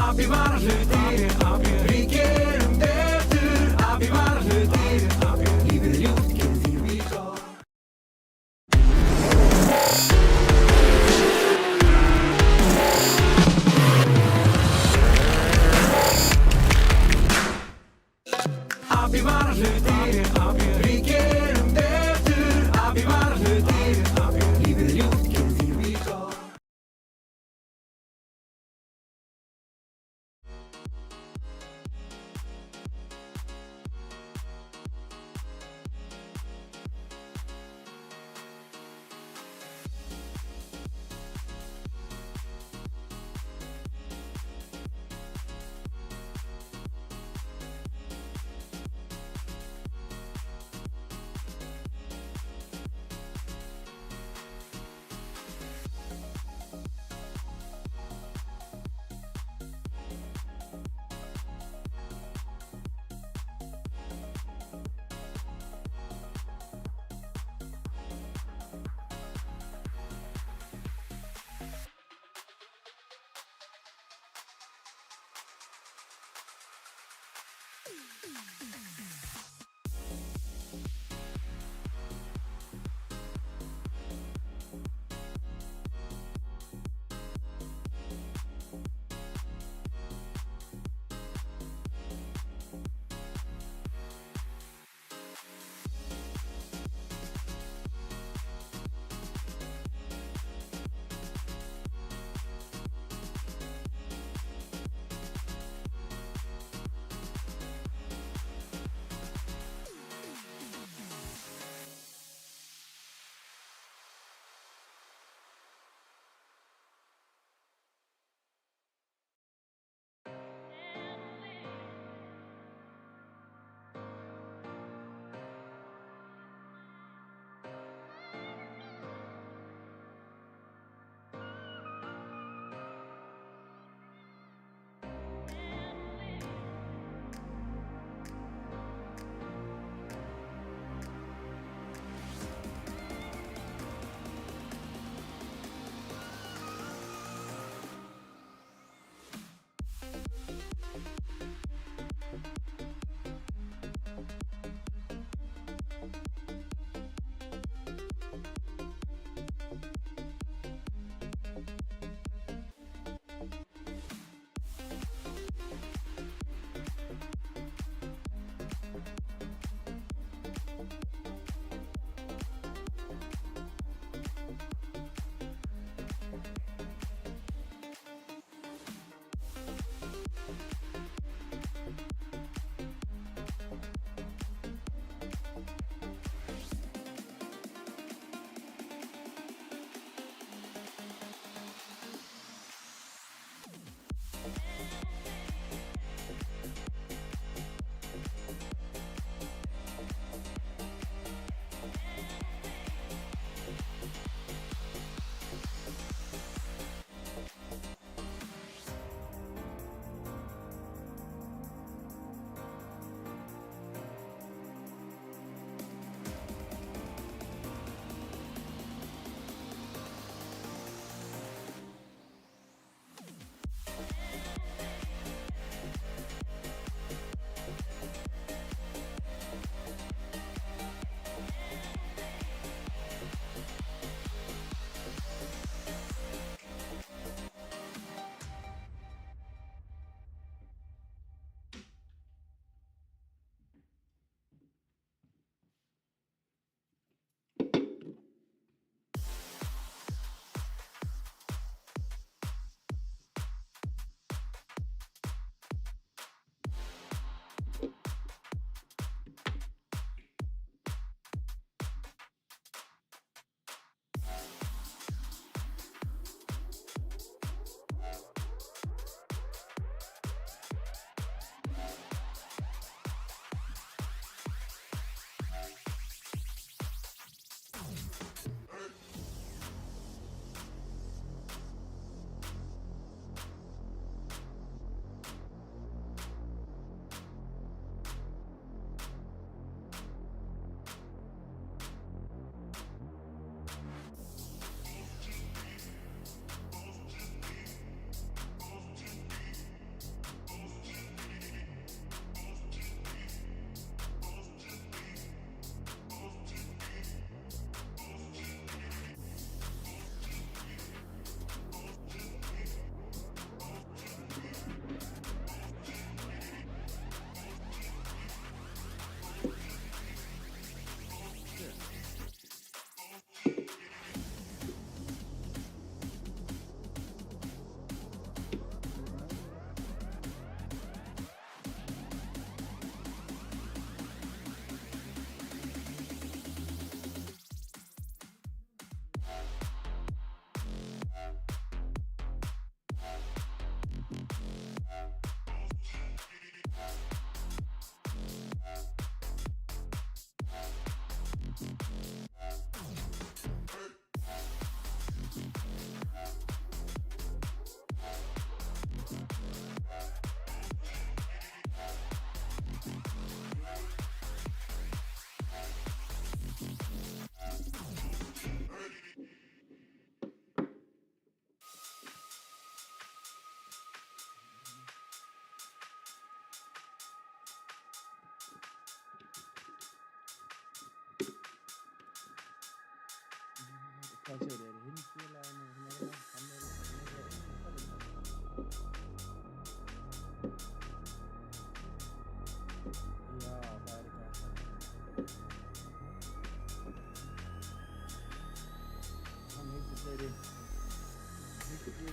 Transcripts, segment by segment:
Abi var hlutir, við gerum betur. Abi var hlutir, lífið er ljúft, gerum því við gott. Abi var hlutir, við gerum betur. Abi var hlutir, lífið er ljúft, gerum því við gott. അത് ശരി. എനിക്ക് या बाहेर आम्ही कुठे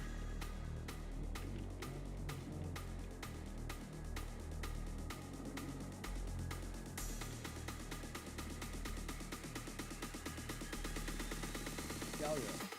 क्या हो गया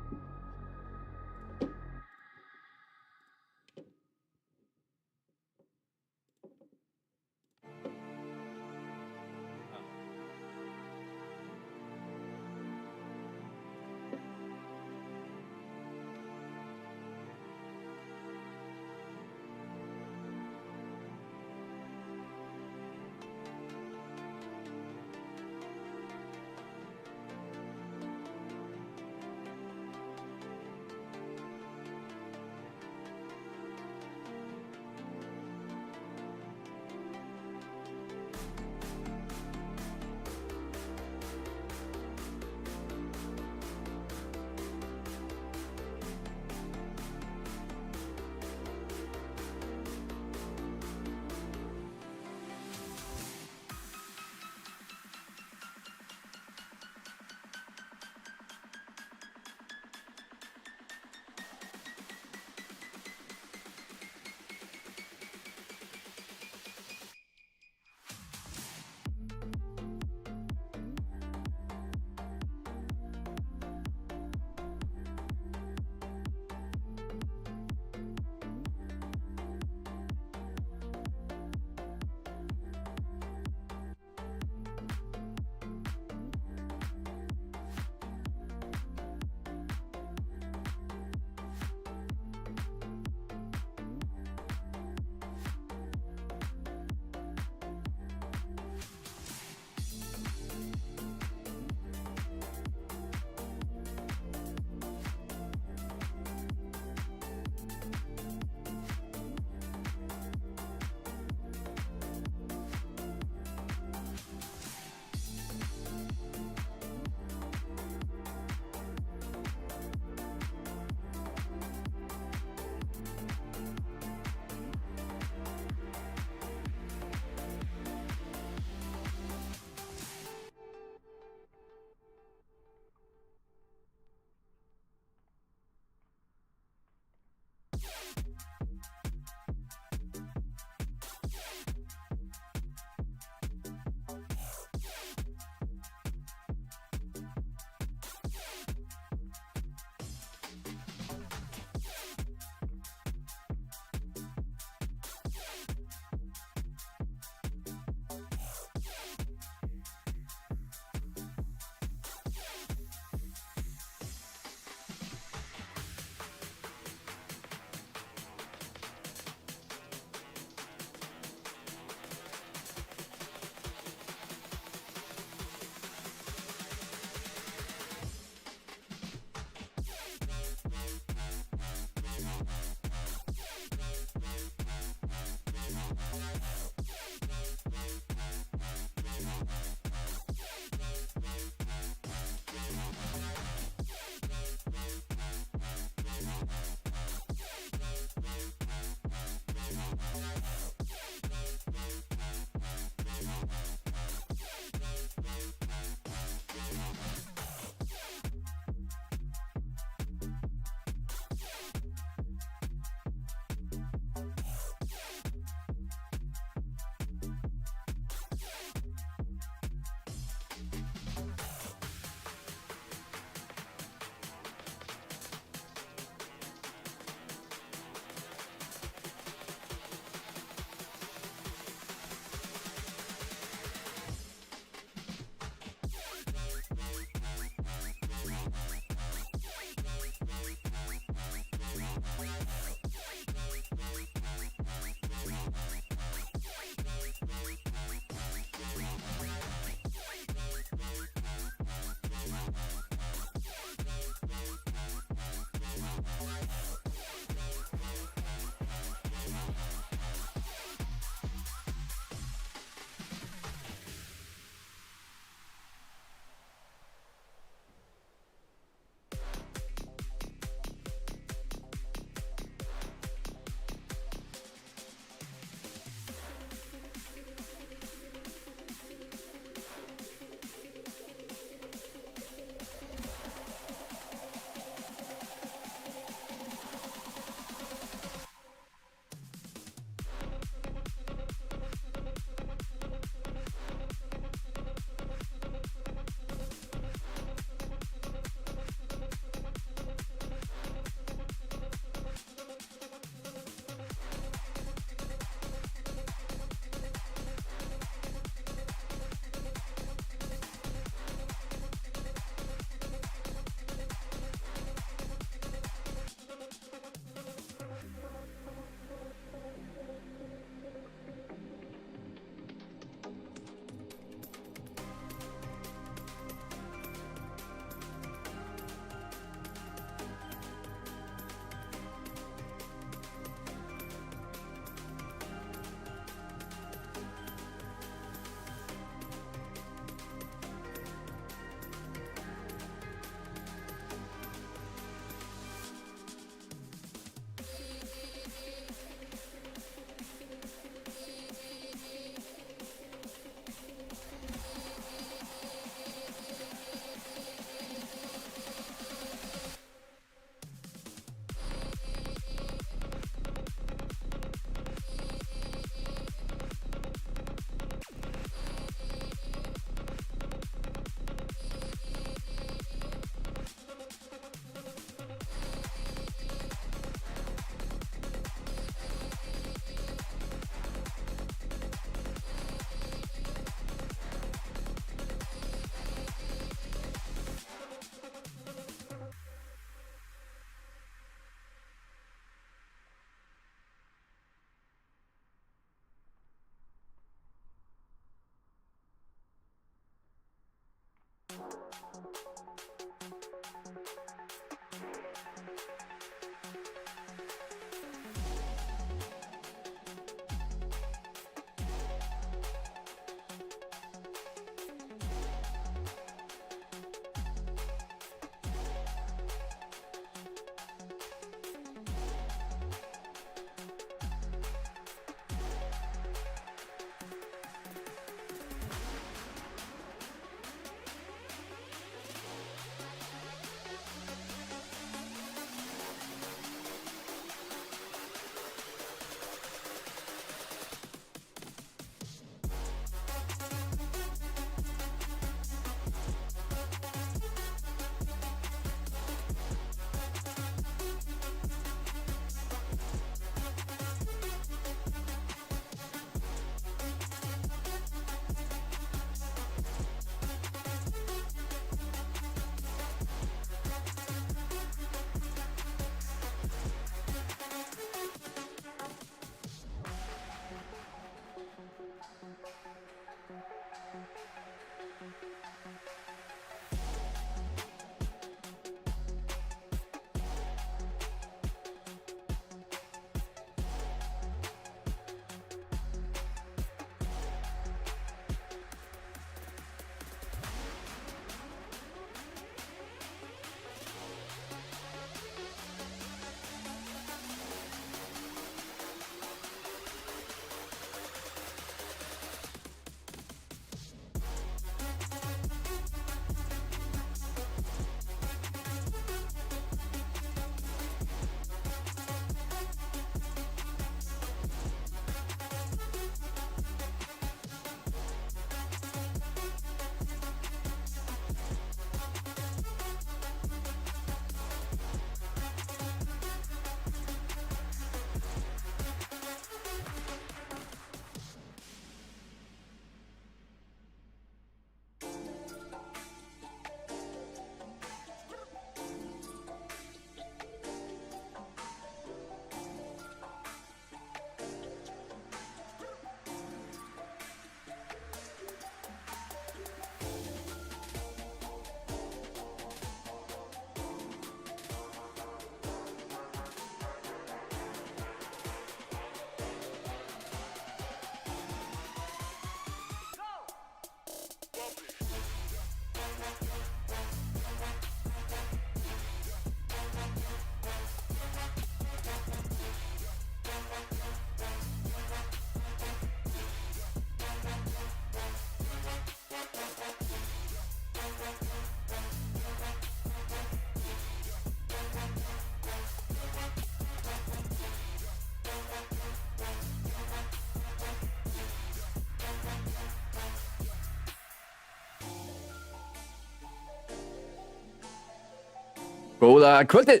Góða kvöldið.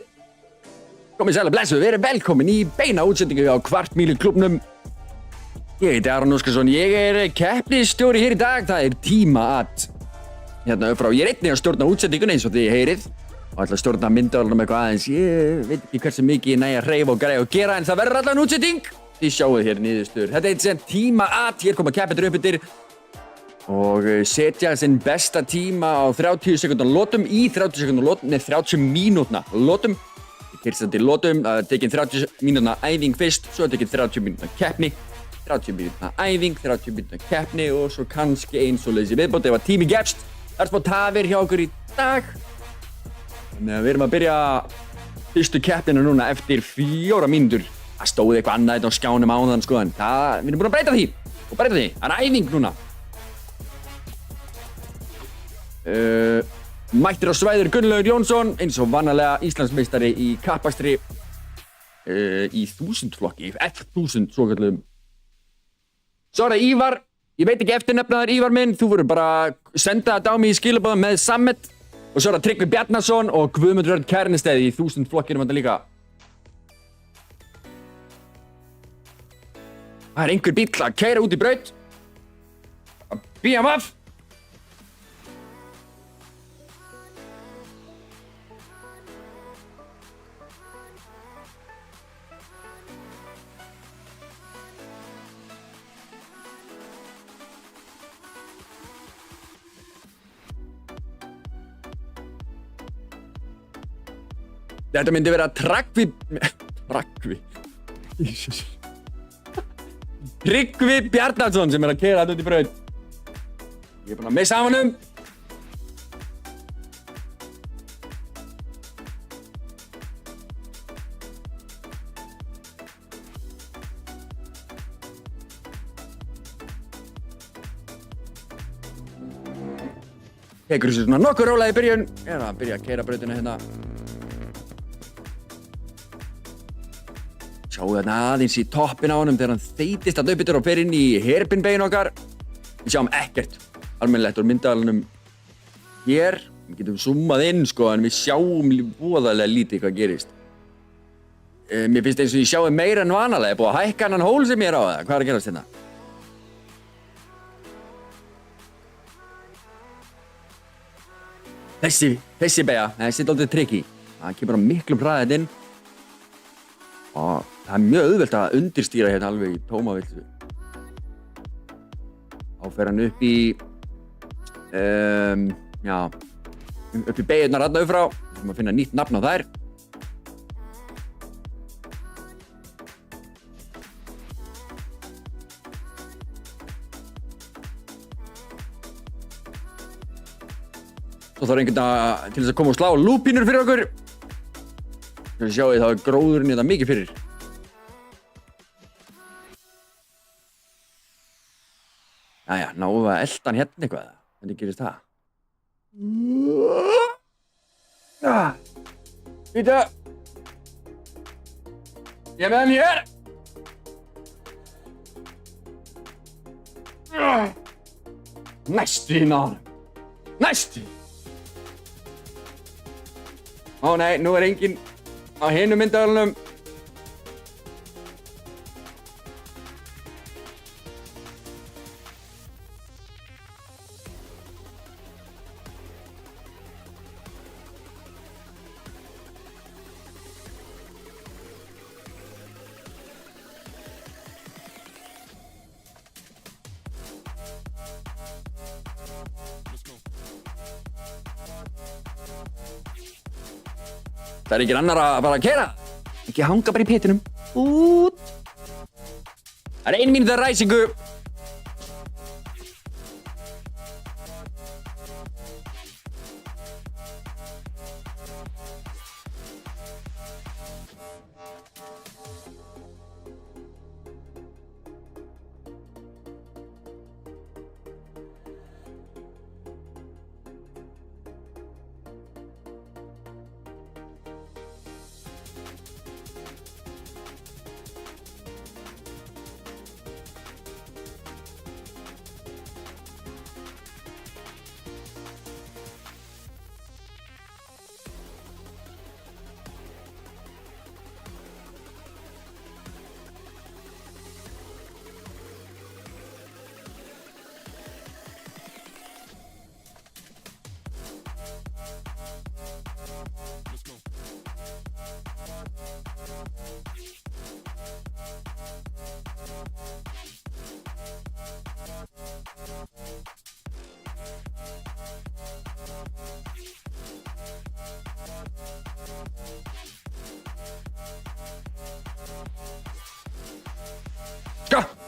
Komið sæl og blessuð, verið velkomin í beina útsendingu á Kvartmýlu klúbbnum. Ég heiti Aron Óskarsson, ég keppnisstjóri hér í dag. Það tíma að hérna upp frá. Ég einnig að stjórna útsendingunni eins og þið heyrið. Og ætla að stjórna myndavælunum eitthvað aðeins. Ég veit ekki hversu mikið ég næ að hreyfa og græja og gera en það verður allan útsending. Þið sjáuð hér niðurstöður. Þetta sem tíma að hér koma keppendur upp yfir og setja sinn besta tíma á 30 sekúndna lotum í 30 sekúndna lotum, nei 30 mínútna lotum. Ég kyrst þetta í lotum, það tekinn 30 mínútna æfing fyrst, svo tekinn 30 mínútna keppni, 30 mínútna æfing, 30 mínútna keppni og svo kannski eins og leiðis í viðbót ef að tími gefst. Það smá tafir hjá okkur í dag. Þannig að við erum að byrja fyrstu keppnina núna eftir 4 mínútur. Það stóði eitthvað annað á skjánum áðan sko en við erum búin að breyta því og breyta því. Það er æfing núna. Mættir á svæður Gunnlaugur Jónsson eins og vanalega Íslandsmeistari í kappakstri í 1000 flokki, F1000 svokallum. Svo er það Ívar, ég veit ekki eftirnefnaður Ívar minn, þú verður bara að senda þetta á mig í skilabóðum með Sammet. Og svo er það Tryggvi Bjarnason og Guðmundur Örn Kærnesteð í 1000 flokkinum þetta líka. Það er einhver bíll að keyra út í braut. BMF. Þetta myndi vera Tryggvi Bjarnason sem er að keyra þetta út í braut. Ég er búinn að missa af honum. Tekur þessu svona nokkuð rólega í byrjun. Ég er að byrja að keyra brautina hérna. Sjáu þarna aðeins í toppinn á honum þegar hann þeytist að uppbyttur og fer inn í hairpin-bein okkar. Við sjáum ekkert almennilegt úr myndavælunum hér. Við getum zoomað inn sko en við sjáum voðalega lítið hvað gerist. Mér finnst eins og ég sjáu meira en vanalega. Búið að hækka hann hól sem ég er á það. Hvað er að gerast hérna? Þessi beygja, þessi er dálítið tricky. Það kemur á miklum hraða inn. Og það er mjög auðvelt að undirstýra hérna alveg í tómavillu. Þá fer hann upp í upp í beygjurnar þarna upp frá. Við þurfum að finna nýtt nafn á þær. Svo þarf einhvern til þess að koma og slá lúpínur fyrir okkur. Þannig sjáu þá er gróðurinn þetta mikið fyrir. Jæja, náum við að elta hann hérna eitthvað. Hvernig gerist það? Býta. Ég er með hann hér. Næstu í náðum. Næstu. Ó nei, nú er enginn á hinum myndavælunum. Það er ekki annar að bara að keyra. Ekki hanga bara í pitinum. Út. Það er 1 mínúta ræsingu.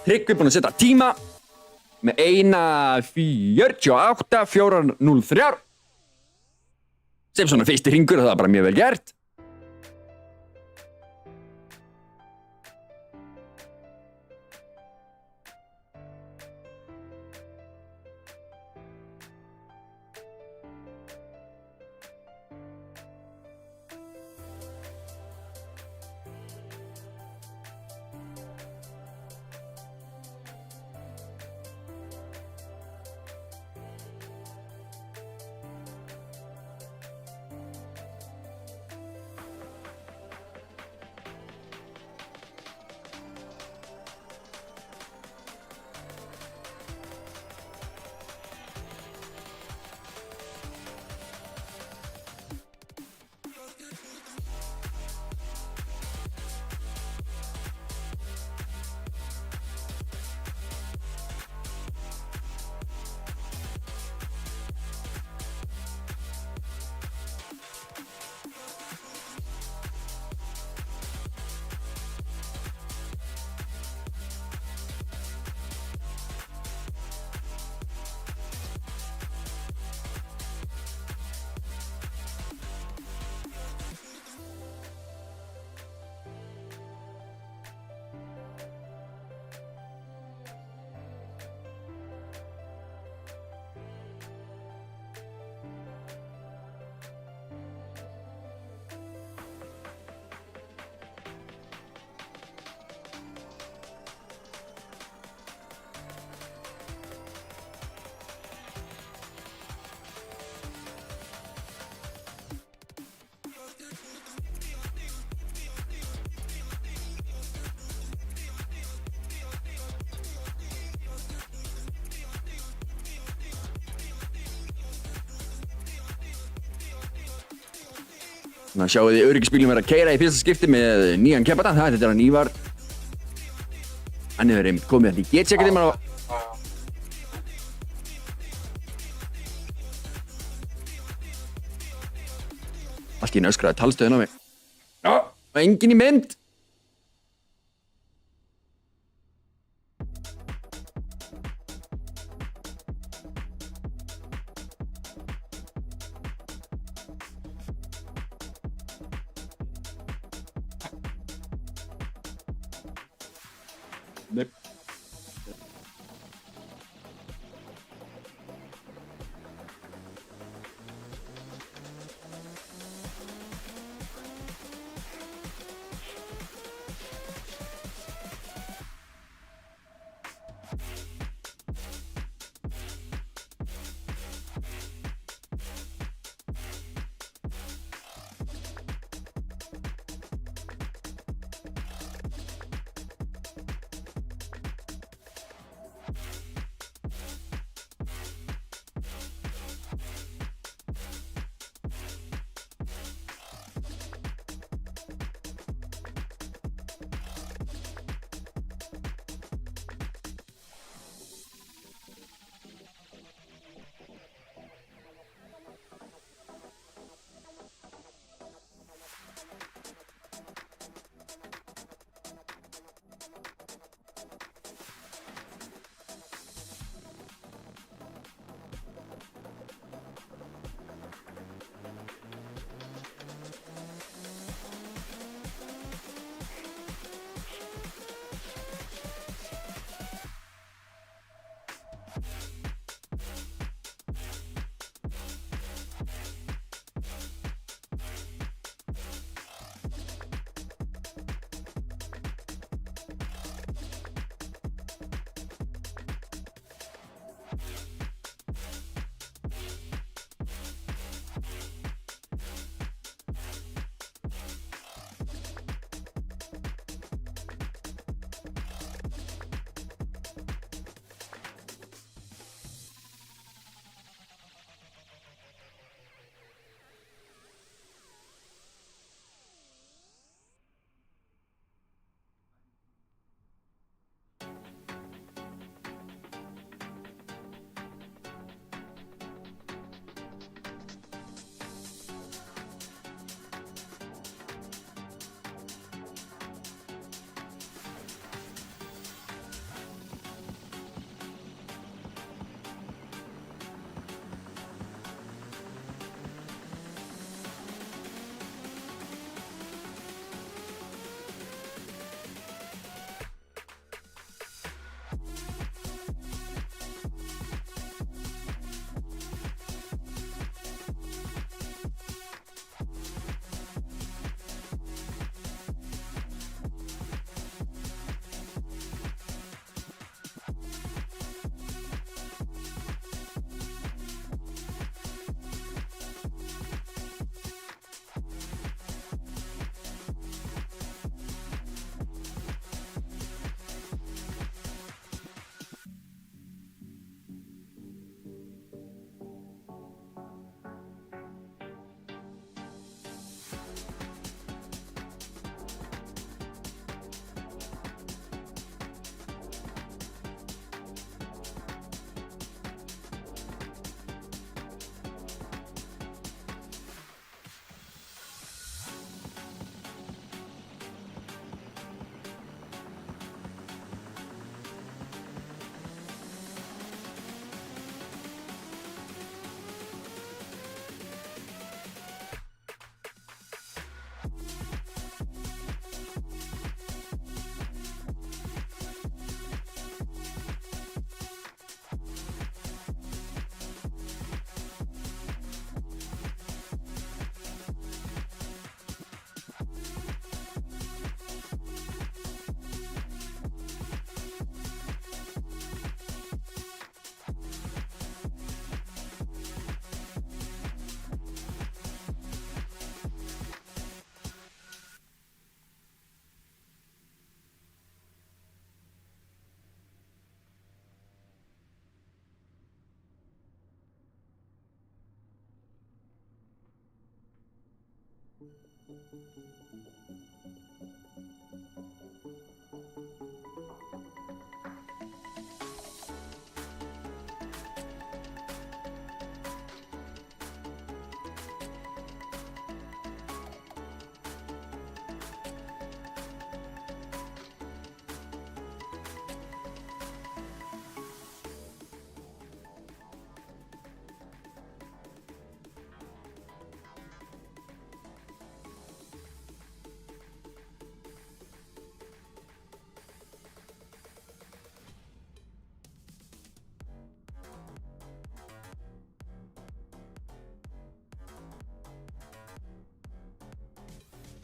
Tryggvi búinn að setja tíma með 1:48.403 sem svona fyrsti hringur og það var bara mjög vel gert. Þannig að sjáu þið öryggisbílum vera að keyra í fyrsta skipti með nýjan keppanda. Þetta er hann Ívar. Hann hefur einmitt komið þetta í getsekið á... Allt í einu öskraði talstöðin á mig. Já, og enginn í mynd. Nei.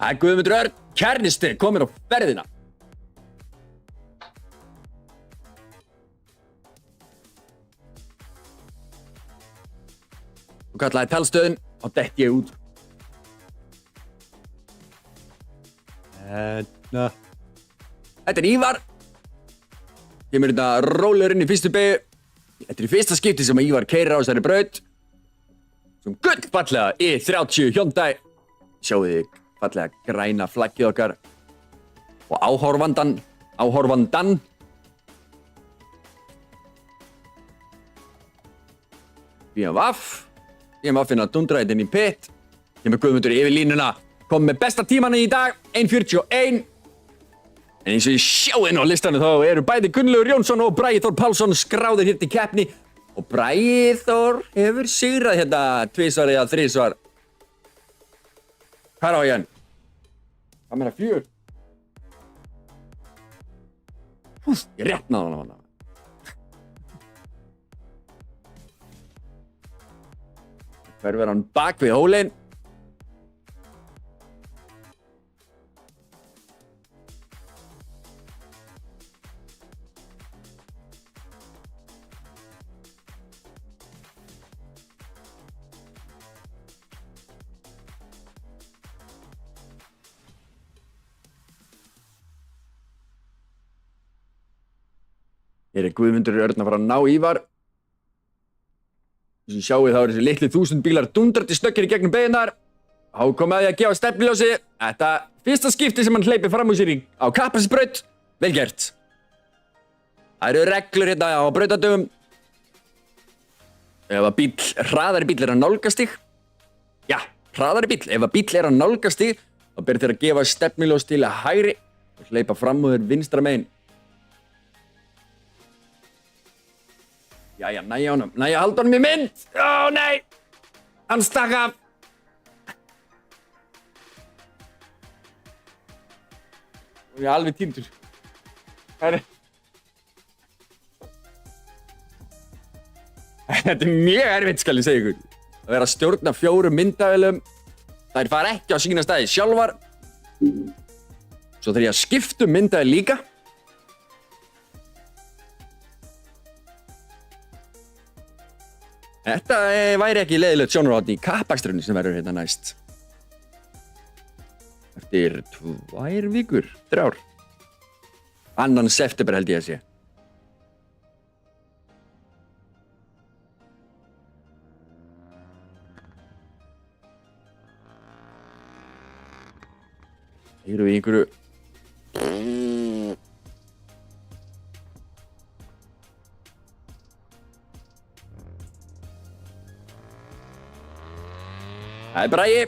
Það er Guðmundur Örn Kærnisti komin á ferðina. Þú kallaði talstöðin og detti ég út. Þetta er Ívar. Kemur þetta rólur inn í fyrstu beygju. Þetta er í fyrsta skipti sem Ívar keyrir á þessari braut. Sem gullfallega i30 Hyundai. Sjáu þið fallega græna flaggið okkar. Og áhorfandan. BMWinn að dundra þetta inn í pit. Kemur Guðmundur yfir línuna. Kom með besta tímann í dag, 1:41. En eins og ég sjáði nú á listanum þá eru bæði Gunnlaugur Jónsson og Bragi Þór Pálsson skráðir hér til keppni. Og Bragi Þór hefur sigrað hérna 2 eða 3. Hvað á ég hann? Hvað meina 4? Ég rétt náði hann á hana. Hverfur hann bak við hólinn. Hér er Guðmundur Örn að fara að ná Ívar. Þess að sjáu þá eru þessi litli 1000 bílar dundrandi snöggir í gegnum beygjunar. Þá kom að því að gefa stefnuljósi. Þetta fyrsta skipti sem hann hleypir fram úr sér á Kappakstursbraut. Vel gert. Það eru reglur hérna á brautadögum. Ef að hraðari bíll er að nálgast þig. Já, hraðari bíll. Ef að bíll er að nálgast þig, þá ber þér að gefa stefnuljós til að hægri og hleypa fram úr þér vinstra megin. Jæja, næja honum. Næja, halda honum í mynd. Ó, nei. Hann stakk af. Og ég er alveg týndur. Þetta er mjög erfitt, skal ég segja ykkur. Að vera að stjórna 4 myndavélum. Þær fara ekki á sína staði sjálfar. Svo þarf ég að skipta myndavél líka. Þetta væri ekki leiðilegt sjónarhorn í kappakstrunni sem verður hérna næst. Eftir 2 vikur, 3. 2. september held ég að sé. Erum við í einhverju... Það er Bragi.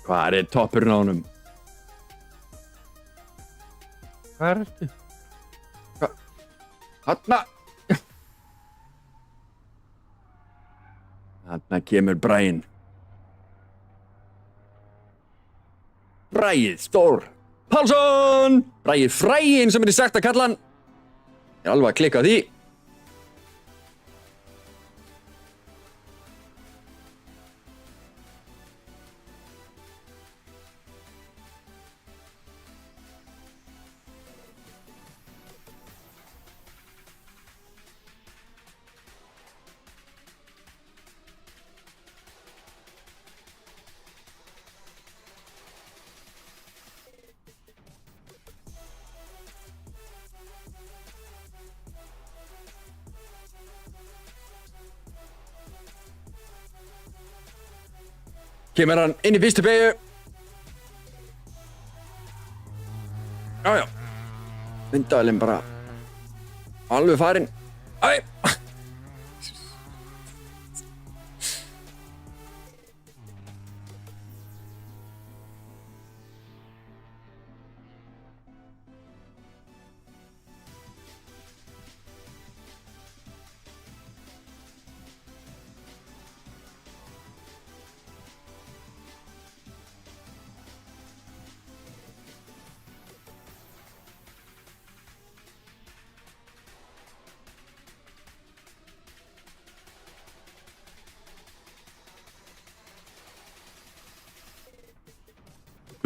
Hvað er toppurinn á honum? Hvað er þetta? Þarna! Þarna kemur Braginn. Bragi Þór Pálsson! Bragi Fræginn sem er sagt að kalla hann. Ég er alveg að klikka á því. Kemur hann inn í fyrstu beygju. Já. Myndavélinn bara alveg farinn. Æ.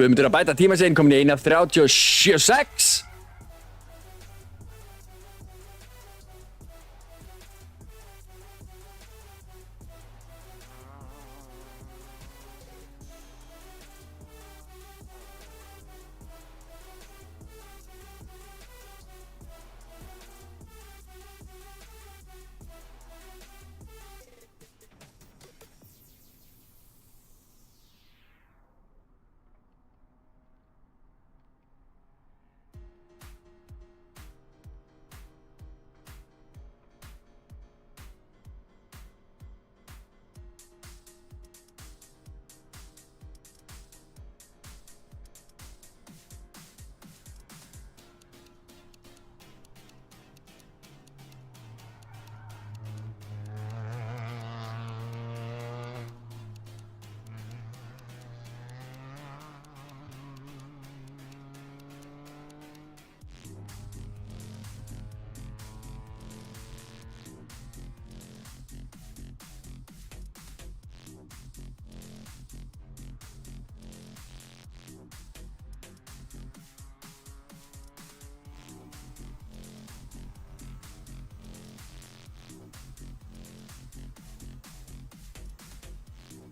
Guðmundur að bæta tíma sinn, komin í 1:37.6.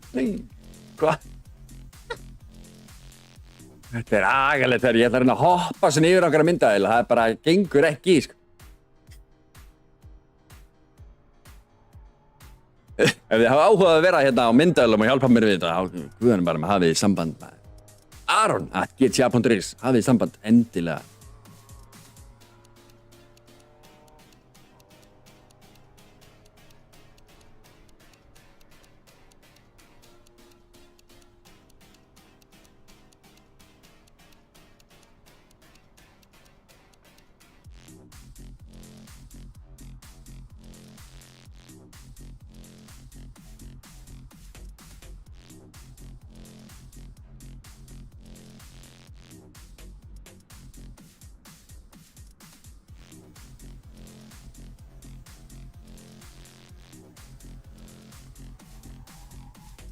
Nei, hvað? Þetta er agalegt þegar ég ætla að reyna að hoppa sem yfir okkar að myndavél. Það bara gengur ekki, sko. Ef þið hafa áhugað að vera hérna á myndavélum og hjálpa mér við þetta, þá guðanum bara með hafið samband með Aron@gta.is. Hafið samband endilega.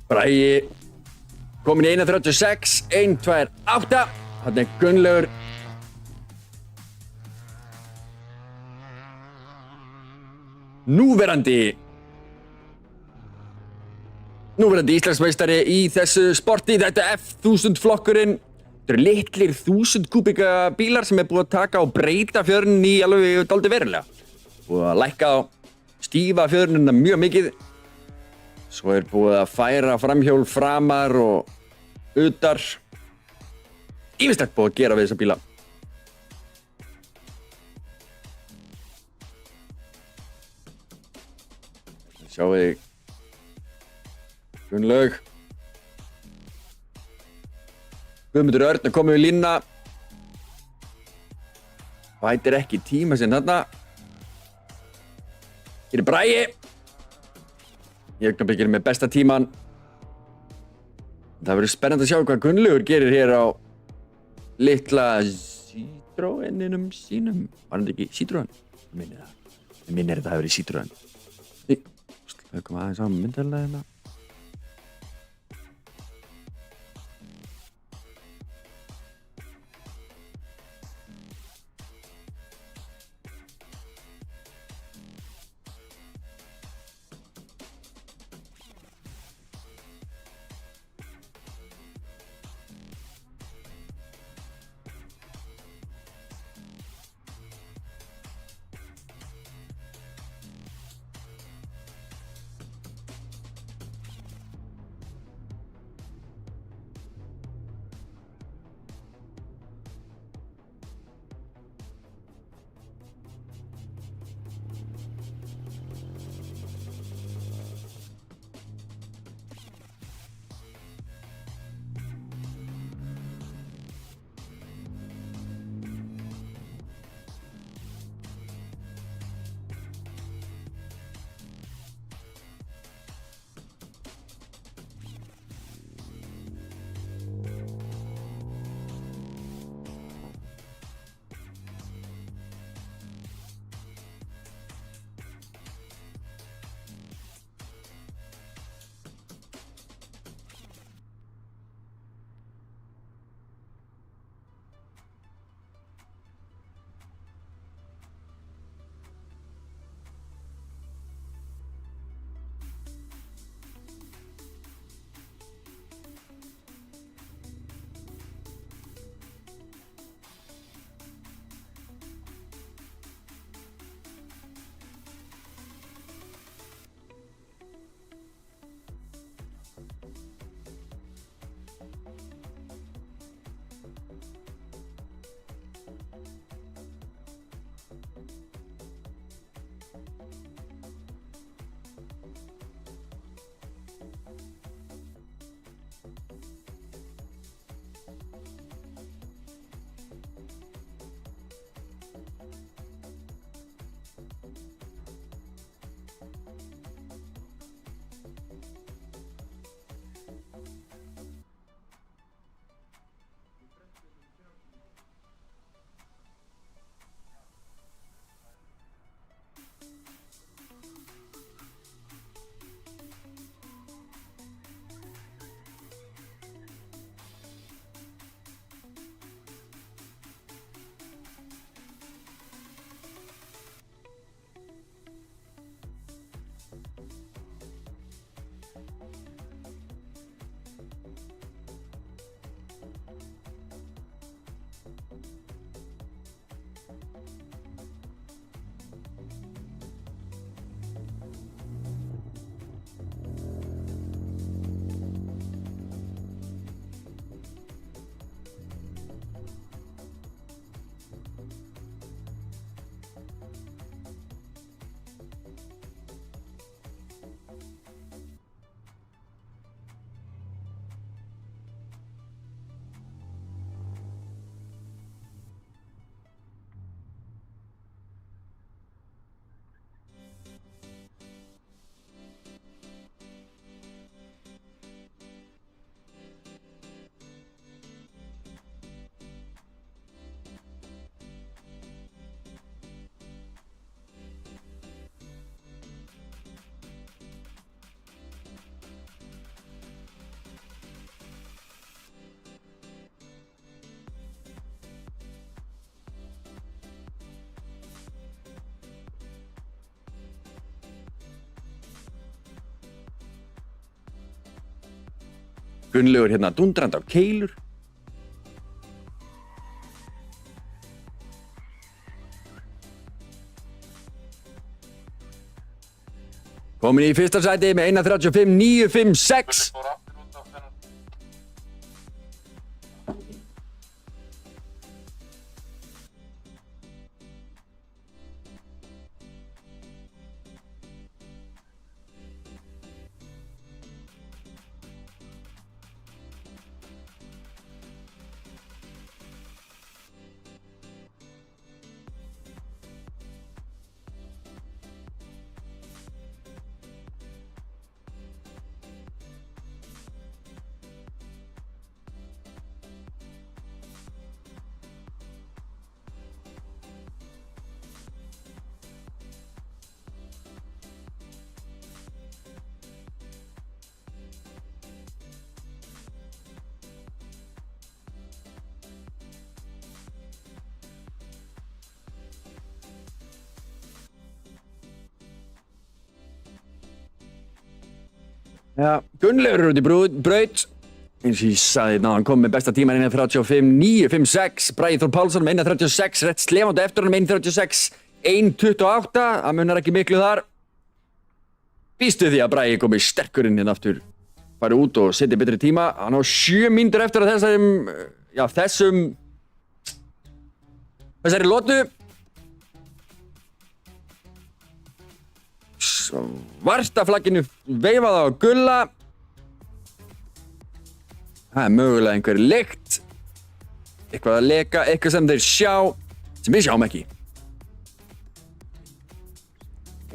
Bragi komin í 1:36, 1:28. Þarna er Gunnlaugur. Núverandi Íslandsmeistari í þessu sporti. Þetta er F1000 flokkurinn. Þetta eru litlir 1000 kúbíka bílar sem er búið að taka og breyta fjörunni í alveg dálítið verulega. Búið að lækka á stífa fjörunina mjög mikið. Svo er búið að færa framhjól framar og utar. Ýmislegt búið að gera við þessa bíla. Sjáum við Gunnlaug. Guðmundur Örn er komið við línuna. Bætir ekki tíma sinn þarna. Hér er Bragi. Ég augnablikið með besta tíman. Það verður spennandi að sjá hvað Gunnlaugur gerir hér á litla Citroeninum sínum. Var hann ekki Citroen? Ég minnir þetta hafi verið Citroen. Það kom aðeins á myndavélarna. Gunnlaugur hérna dundrandi á keilur. Komin í fyrsta sæti með 1.35.956. Já, Gunnlaugur er út í braut. Eins og ég sagði ná, hann kom með besta tíman 1.35.956. Bragi Þór Pálsson með 1.36, rétt slefandi eftir hann með 1.36.128. Það munar ekki miklu þar. Býstu því að Bragi komi sterkur inn hérna aftur. Fari út og setja betri tíma. Hann á 7 mínútur eftir að þessari lotu. Svarta flagginu veifaði á Gulla. Það er mögulega einhver lykt. Eitthvað að leka, eitthvað sem þeir sjá, sem við sjáum ekki.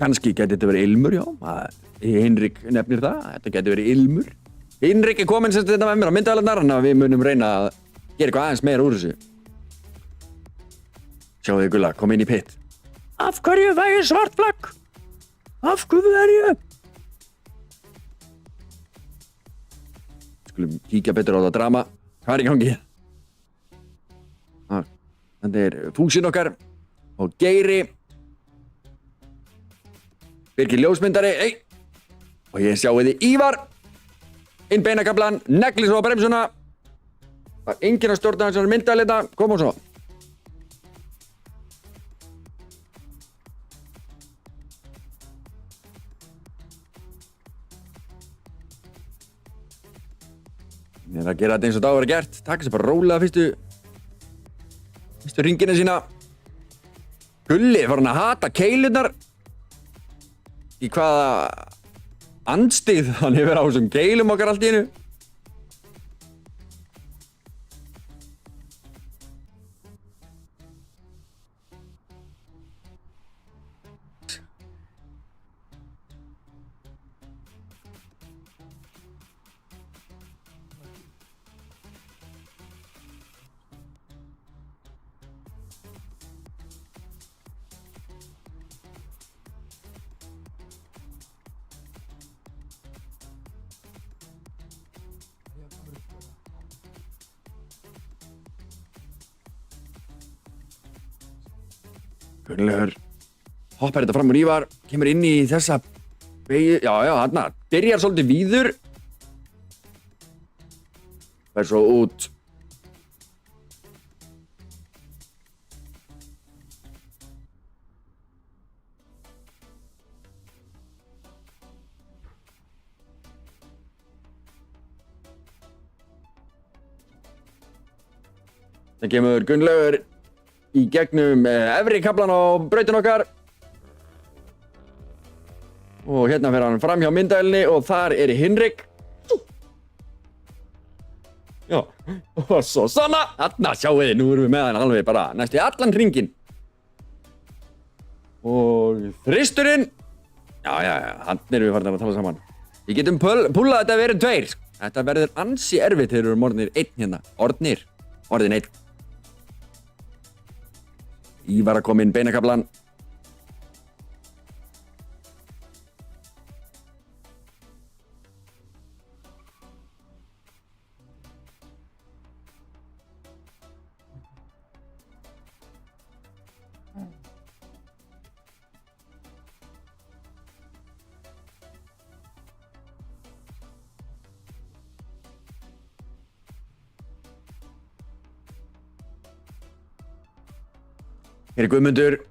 Kannski geti þetta verið ilmur, já. Hinrik nefnir það, þetta geti verið ilmur. Hinrik er komin sem þetta með mér á myndavélarnar, þannig að við munum reyna að gera eitthvað aðeins meira úr þessu. Sjáðu þið Gulla, kom inn í pitt. Af hverju fæ ég svart flagg? Af hverju er ég? Skulum kíkja betur á það drama. Hvað er í gangi? Þetta er Fúsin okkar og Geiri. Birgir ljósmyndari. Og ég sjáu þið Ívar. Inn beinakaflan, negli svo á bremsuna. Það er enginn að stjórna þessari myndalita. Kom og svo. Ég er að gera þetta eins og það var gert. Takk sér bara rólega fyrstu ringina sína. Gulli var hann að hata keilurnar. Í hvaða andstyggð hann hefur á þessum keilum okkar allt í einu. Gunnlaugur hoppar þetta fram úr Ívar, kemur inn í þessa beygju, já, þarna, byrjar svolítið víður. Fær svo út. Það kemur Gunnlaugur í gegnum efri kaflan á brautin okkar. Og hérna fer hann fram hjá myndavélinni og þar er Hinrik. Já, og svo svona. Þarna sjáu þið, nú erum við með hann alveg bara næstu í allan hringinn. Og þristurinn. Já, hann erum við farin að tala saman. Við getum púlað þetta verið 2. Þetta verður ansi erfitt þegar við erum orðnir 1 hérna. Orðin 1. Ívar að koma inn beinakaflan. Hér er Guðmundur.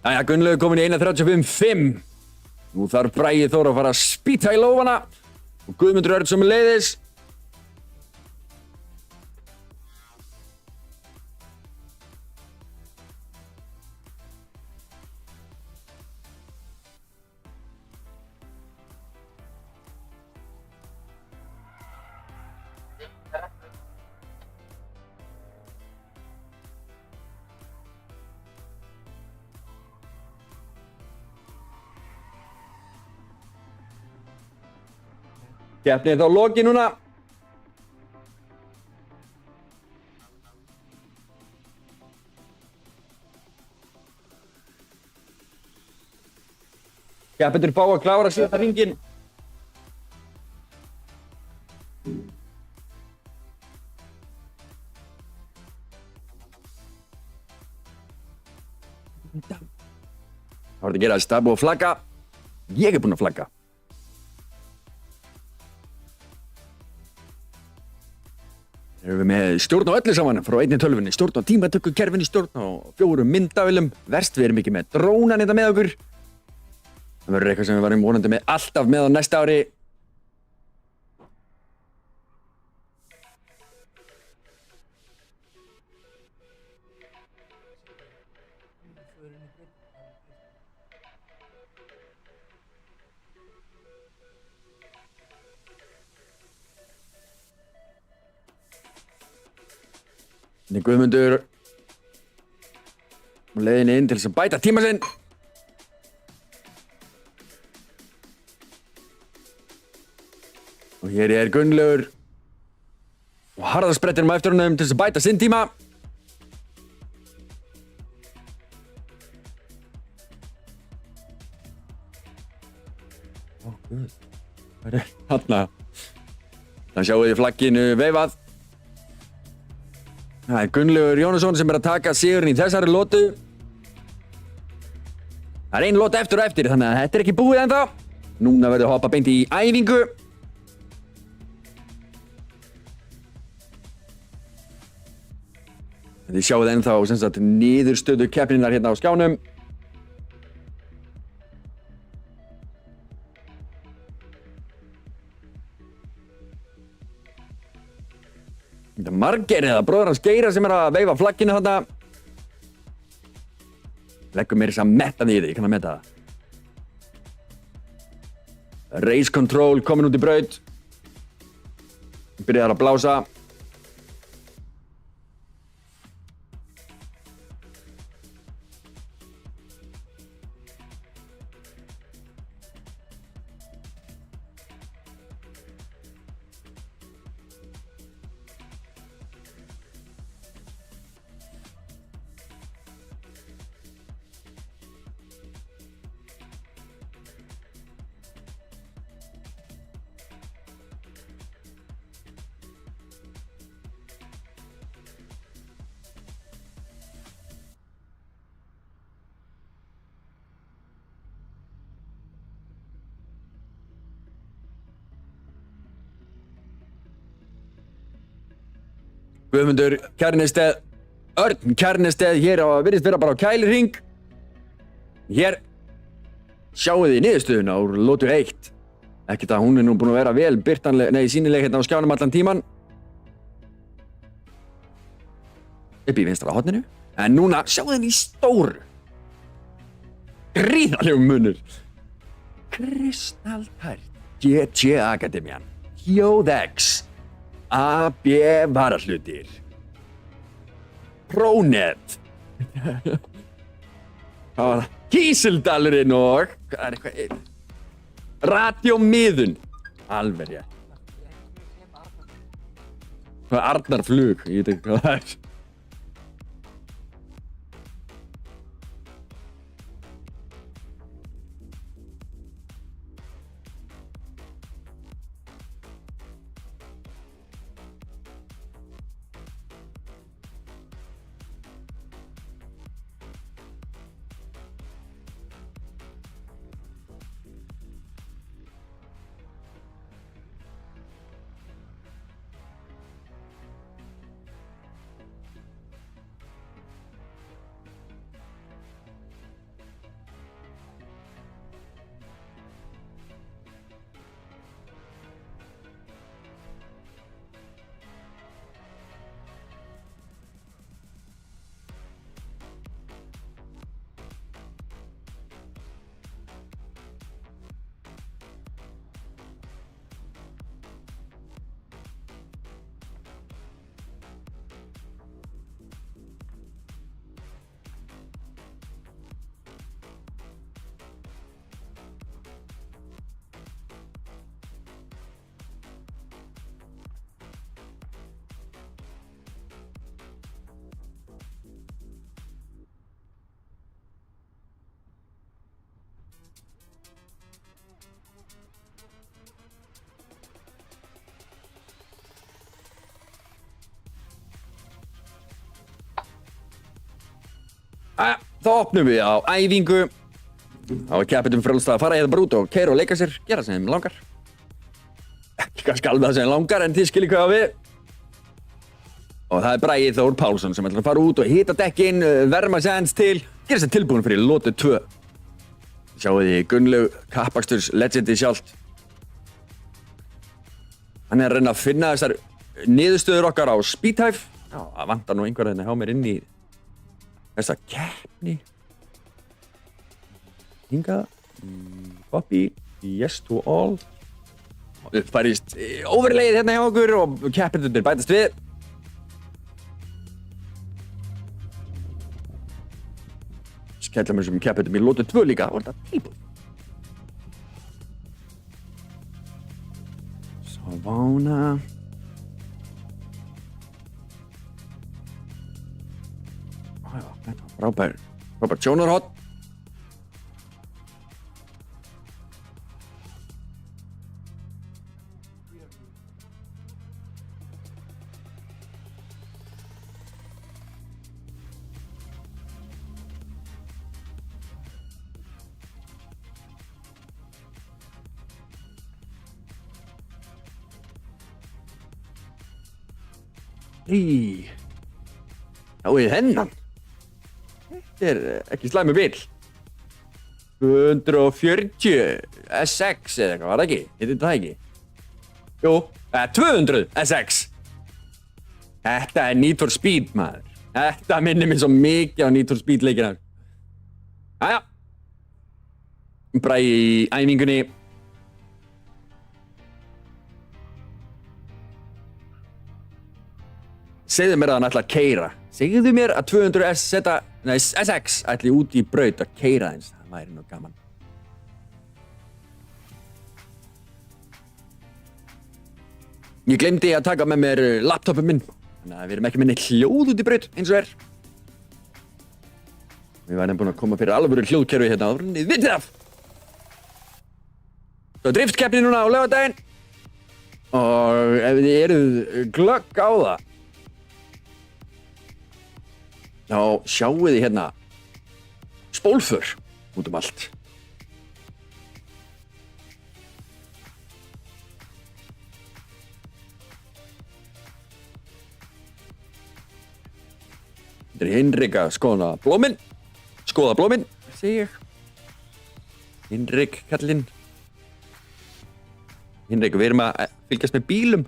Jæja, Gunnlaugur komin í 1.35.5. Nú þarf Bragi Þór að fara að spýta í lófana og Guðmundur Örn sömuleiðis. Keppni er þá lokið núna. Keppendur fá að klára síðasta hringinn. Það var að gera þetta búið að flagga. Ég er búinn að flagga. Erum við með stjórn á öllu saman frá einni tölvunni, stjórn á tímatökukerfinni, stjórn á 4 myndavélum. Verst við erum ekki með drónan þetta með okkur. Það verður eitthvað sem við varum vonandi með alltaf með á næsta ári. Þetta er Guðmundur á leiðinni inn til þess að bæta tíma sinn. Og hér er Gunnlaugur og harðarsprettinum á eftir honum til þess að bæta sinn tíma. Ó, guð. Hvað er þarna? Þannig sjáum við flagginu veifað. Það er Gunnlaugur Jónasson sem er að taka sigurinn í þessari lotu. Það er ein lot eftir og eftir, þannig að þetta er ekki búið ennþá. Núna verður að hoppa beint í æfingu. Þið sjáuð ennþá sem sagt niðurstöðu keppninnar hérna á skjánum. Þetta er Margeir eða bróðir hans Geira sem er að veifa flagginu þarna. Leggur mér þess að metta því, ég kann að metta það. Race Control komin út í braut. Byrjaðar að blása. Guðmundur Kjarnesteð, Örn Kjarnesteð, hér virðist vera bara á kælirhing. Hér sjáu þið niðurstöðuna úr lotu 1. Ekkert að hún nú búin að vera vel sýnileg hérna á skjánum allan tíman. Upp í vinstra horninu. En núna sjáu þið í stóru. Gríðarlegum munur. Kristalltært. GG Akademían. Hjóðex. AB varahlutir. Prónet. Kísildalurinn og hvað er eitthvað? Radiomiðun. Alveg rétt. Hvað er Arnarflug? Ég veit ekki hvað það er. Þá opnum við á æfingu. Þá er keppendum frjálst að fara hérna bara út og keyra og leika sér, gera sem þeim langar. Ekki kannski alveg það sem þeim langar, en þið skiljið hvað við. Og það er Bragi Þór Pálsson sem ætlar að fara út og hita dekkin, verma sig aðeins til, gera sér tilbúin fyrir lotu 2. Sjáu þið Gunnlaug kappaksturs legendi sjálft. Hann er að reyna að finna þessar niðurstöður okkar á Speedhive. Já, það vantar nú einhver hérna hjá mér inn í þessa keppni. Hingað. Copy. Yes to all. Uppfærist overlayið hérna hjá okkur og keppendurnir bætast við. Skella mér sem keppendum í lotu 2 líka. Og þetta tilbúið. Savona. Þetta var frábær sjónarhorn. Sjáið hennan. Þetta er ekki slæmur bíll. 240 SX eða eitthvað, var það ekki? Heitir það ekki? Jú, 200 SX. Þetta er Need for Speed, maður. Þetta minnir mér svo mikið á Need for Speed leikina. Jæja. Bragi í æfingunni. Segðu mér að hann ætla að keyra. Segðu mér að 200 SX ætli út í braut að keyra eins. Það væri nú gaman. Ég glemdi að taka með mér laptopum minn. Þannig að við erum ekki með neitt hljóð út í braut eins og er. Við værum búin að koma fyrir alvöru hljóðkerfi hérna áður en þið vitið af. Svo driftkeppni núna á laugardaginn. Og ef þið eruð glögg á það, þá sjáu þið hérna spólför út allt. Þetta er Hinrik að skoða blómin, segi ég. Hinrik kallinn. Hinrik, við erum að fylgjast með bílum.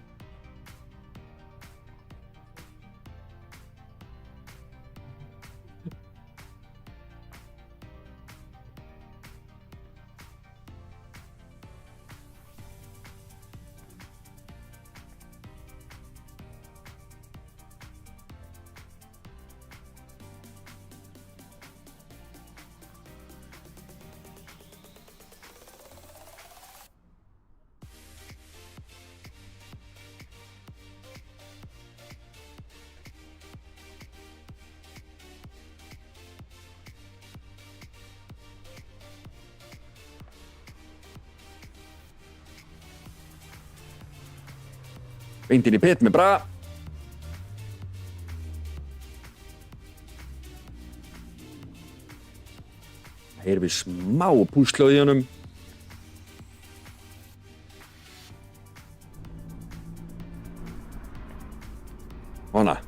Beint inn í pitt með Braga. Það er við smá púslóð í honum. Svona.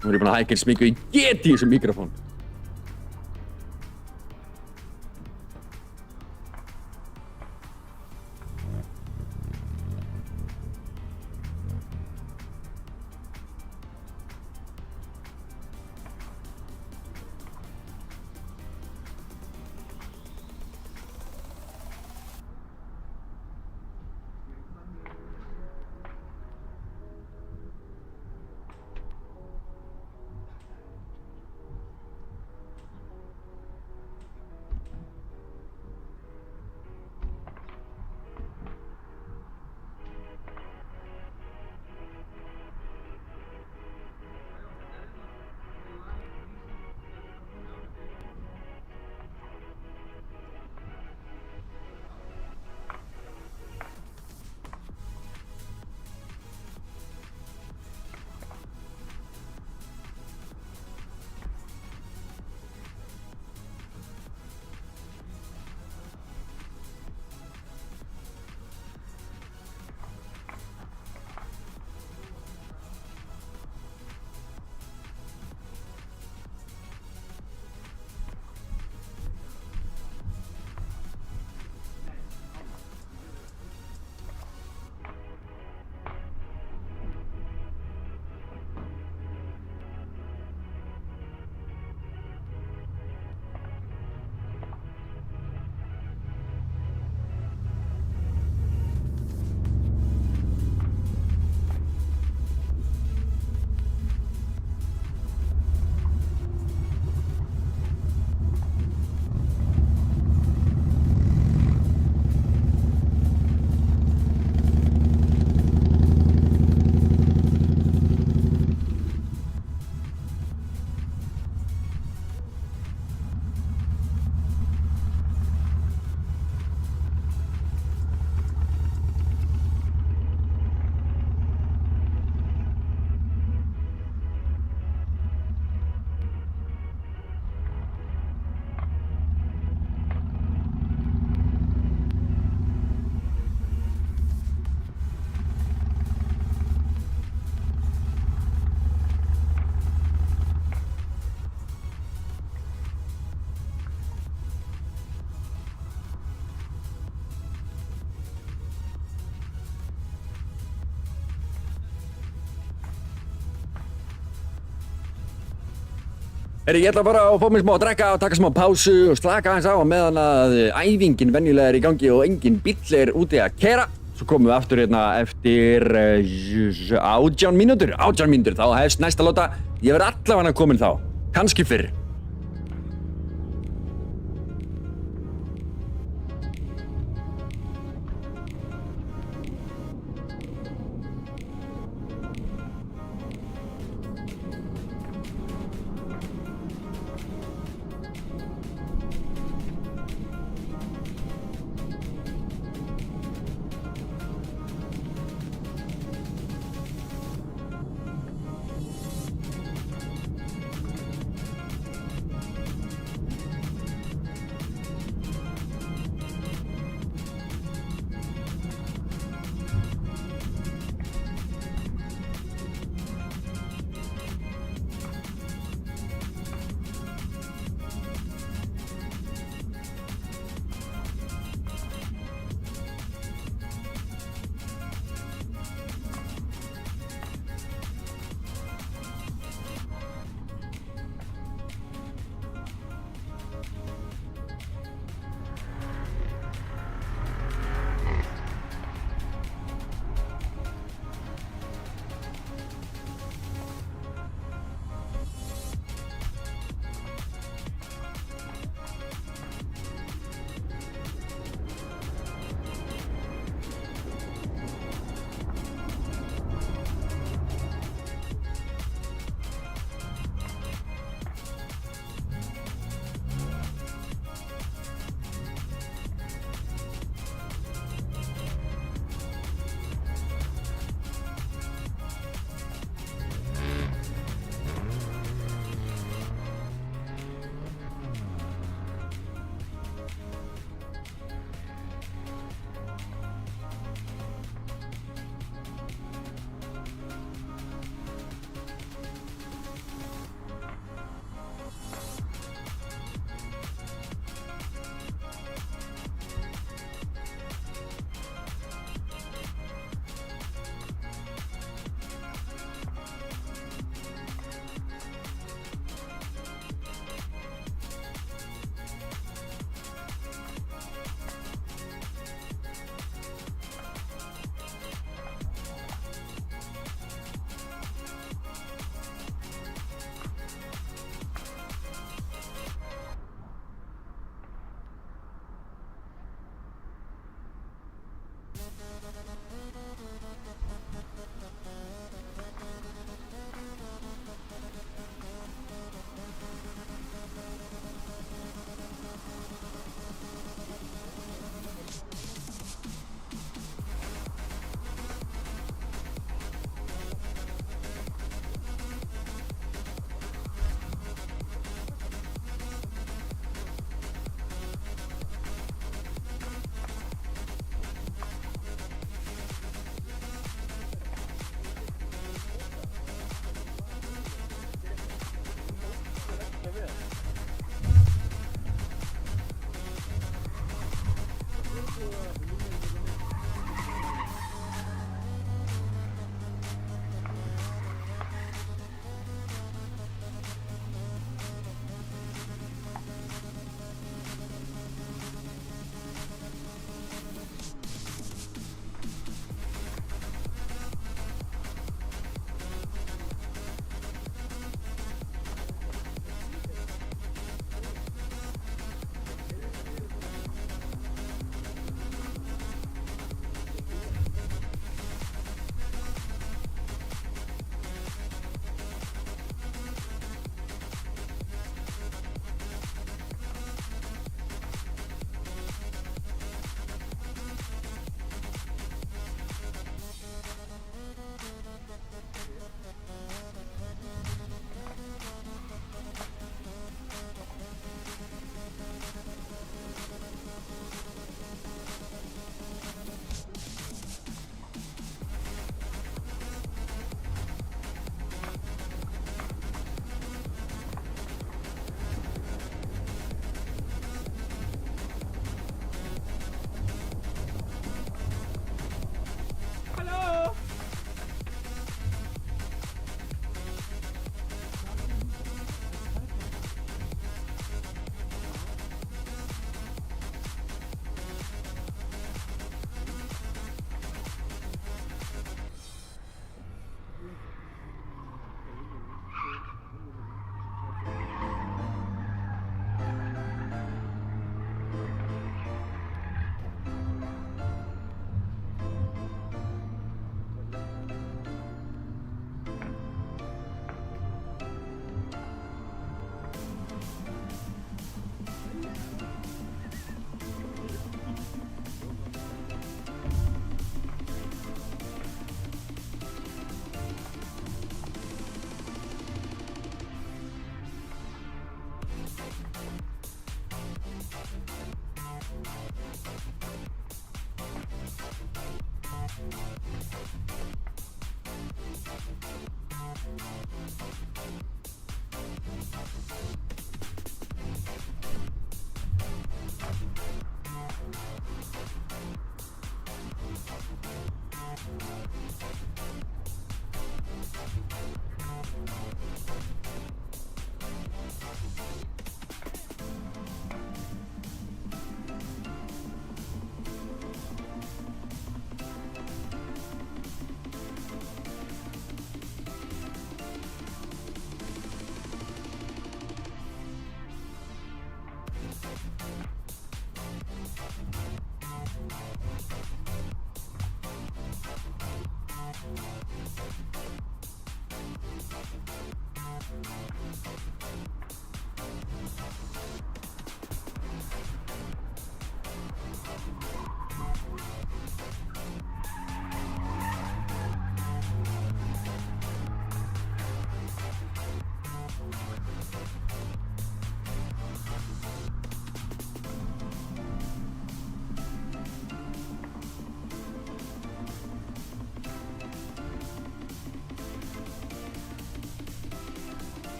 Nú er ég búinn að hækka eins mikið og ég geti í þessum mikrofón. Ég ætla að fara að fá mér smá að drekka og taka smá pásu og slaka aðeins á meðan að æfingin venjulega er í gangi og engin bíll er úti að keyra. Svo komum við aftur hérna eftir 18 mínútur. 18 mínútur, þá hefst næsta lóta. Ég verð allavega komin þá, kannski fyrr.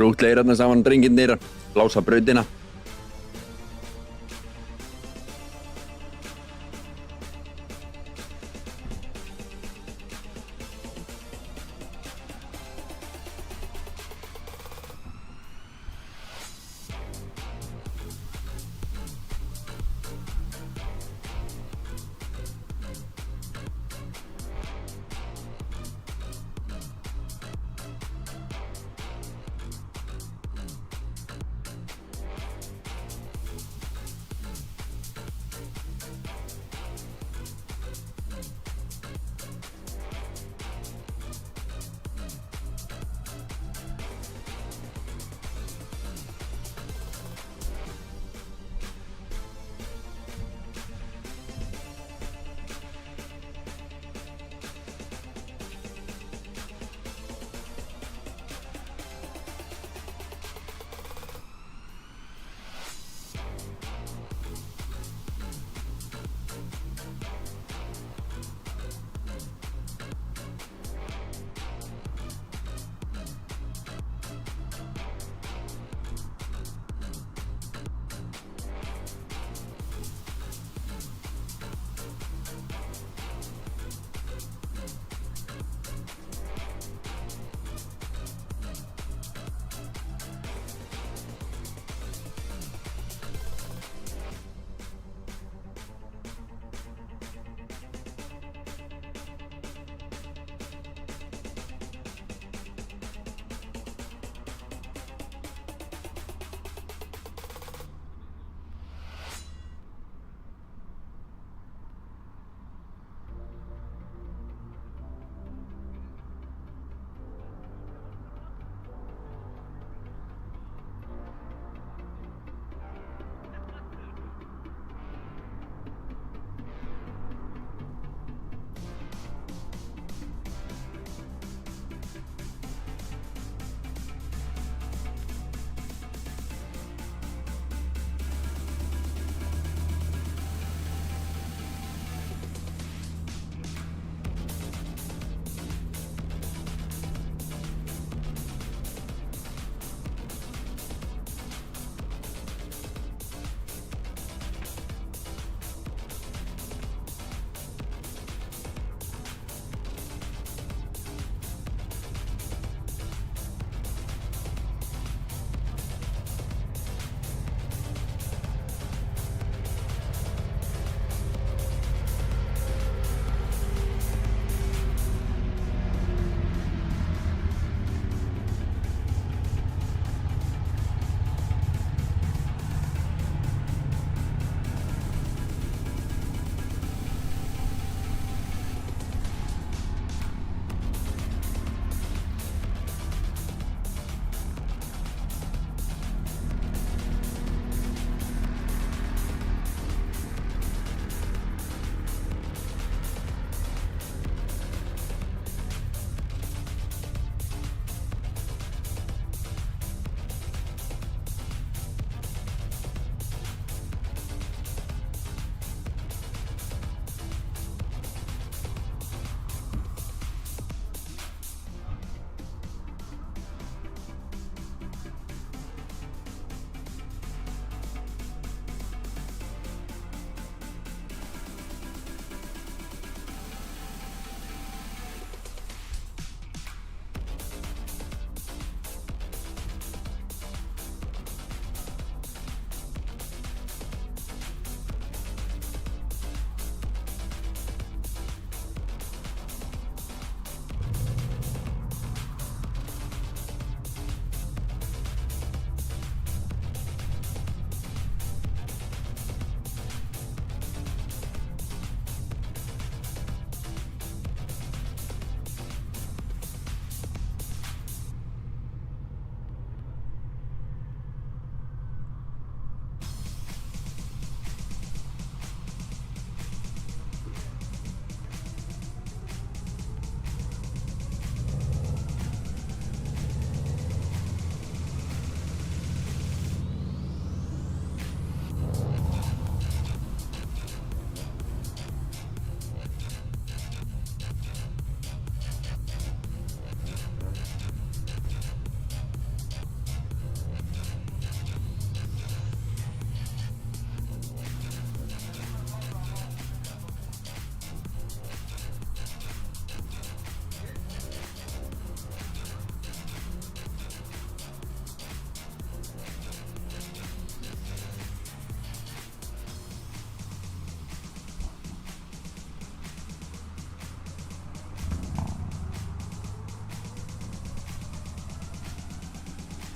Krútleirarna saman drengirnir að blása brautina.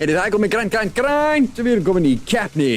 Það er komið grænt. Við erum komin í keppni.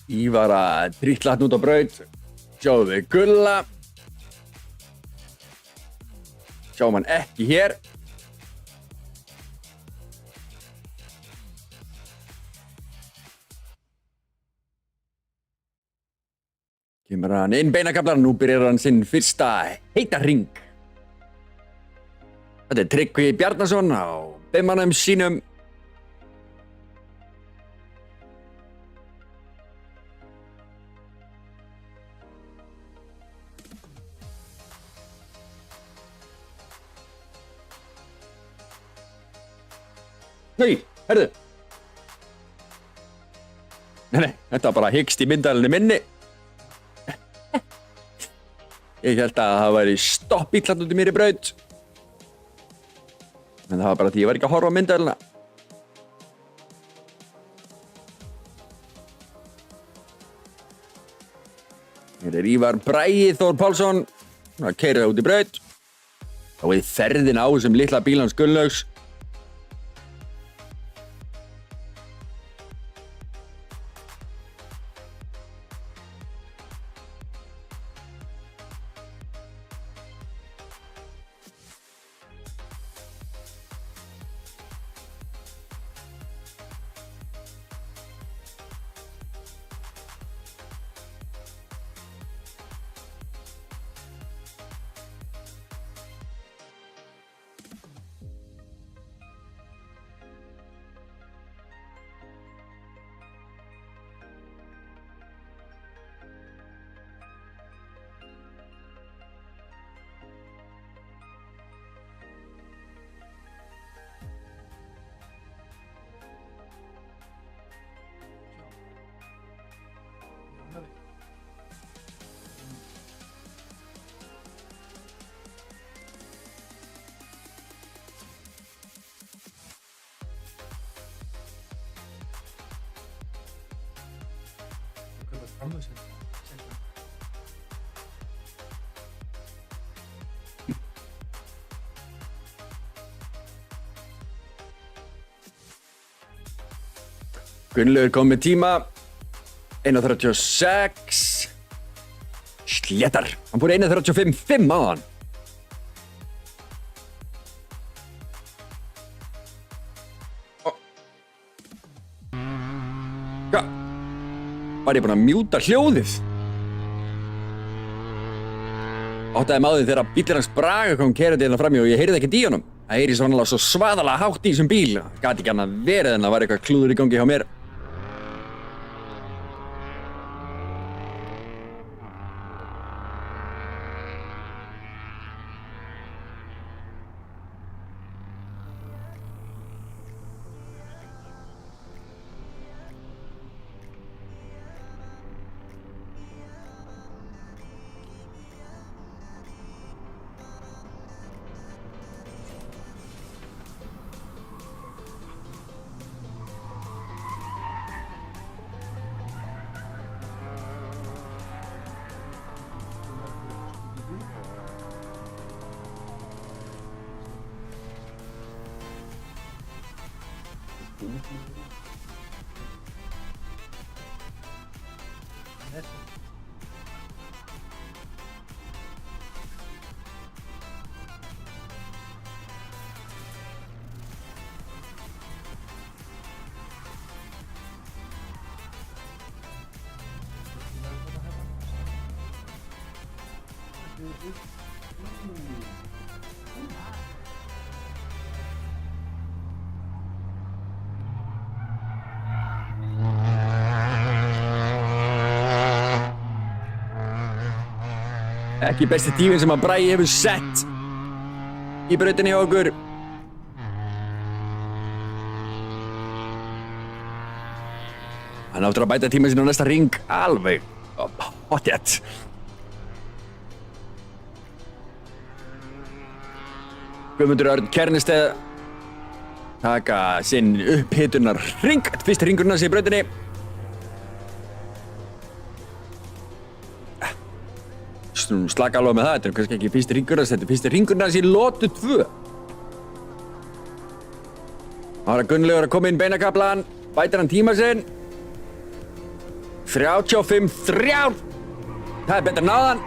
Ívar að trítla hann út á braut. Sjáum við Gulla. Sjáum hann ekki hér. Kemur hann inn beinakaflar, nú byrjar hann sinn fyrsta heita hring. Þetta er Tryggvi Bjarnason á bimmanum sínum. Nei, herðu. Nei, þetta var bara hyggst í myndalinu minni. Ég held að það væri stoppbíll þarna út í mér í braut. En það var bara því ég var ekki að horfa á myndalina. Hér er Ívar Bragi Þór Pálsson. Að keyra það út í braut. Þá er ferðin á þessum litla bíl hans Gunnlaugs. Gunnlaugur kom með tíma 1.36. Sléttar, hann fór 1.35.5 á hann. Hvað? Var ég búinn að mjúta hljóðið? Áttaði maður þegar bíllinn hans Braga kom keyrandi hérna frammi og ég heyrði ekkert í honum. Það heyri svo svaðalega hátt í þessum bíl. Gat ekki annað verið en það var eitthvað klúður í gangi hjá mér. Þessi. 1.35 Ekki besti tífin sem að Bragi hefur sett í brautinni hjá okkur. Hann áttur að bæta tíma sinni á næsta ring alveg hotjett. Guðmundur Örn Kernesteð taka sinn upphitunar ring, fyrsti ringurinn hans í brautinni. Slaka alveg með það, þetta er kannski ekki fyrsti ringurinn hans, þetta er fyrsti ringurinn hans í lotu 2. Það var að Gunnlaugur að koma inn beinakaflan, bætir hann tíma sinn. 35-3. Það er betur náðan.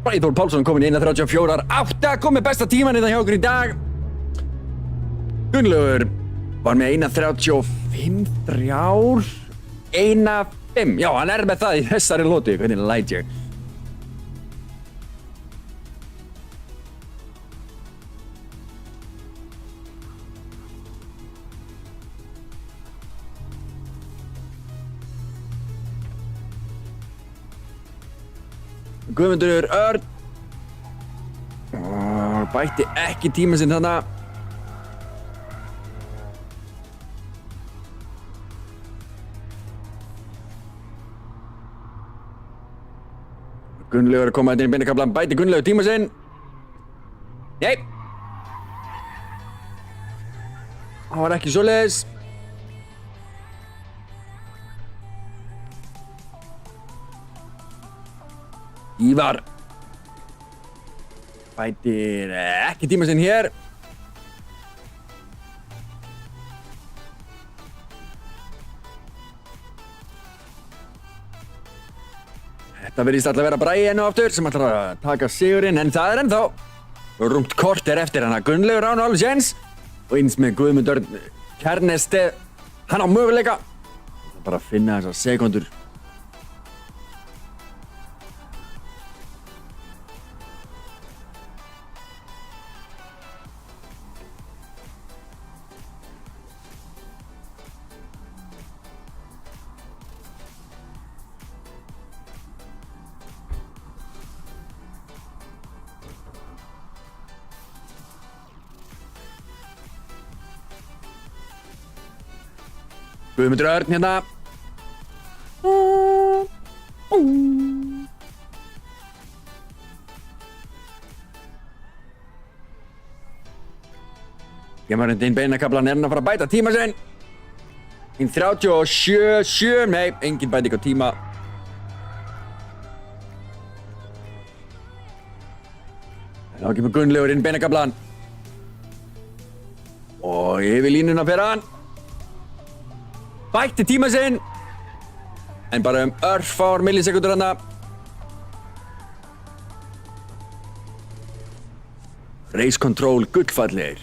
Bragi Þór Pálsson kominn í 1:34.8, kom með besta tíman hérna hjá okkur í dag. Gunnlaugur var með 1:35.3, 1:5. Já, hann er með það í þessari lotu, hvernig læt ég. Guðmundur Örn bætti ekki tíma sinn þarna. Gunnlaugur að koma inn í beinakaflan, bætti Gunnlaugur tíma sinn. Nei. Það var ekki svoleiðis. Ívar bætir ekki tíma sinn hér. Þetta virðist alltaf vera Bragi enn og aftur sem ætlar að taka sigurinn, en það er ennþá rúmt korter eftir hann að Gunnlaugur án og alveg séns og eins með Guðmundur Kernesteð, hann á möguleika. Bara að finna þessar sekundur. Guðmundur Örn hérna. Ég maður inn beinakablan hann að fara að bæta tíma sinn. 1:37, nei, engin bæting á tíma. Þá kemur Gunnlaugur inn beinakablan. Og yfir línuna fyrir hann. Bætti tíma sinn. En bara örfár millisekundur hana. Race Control gullfallegir.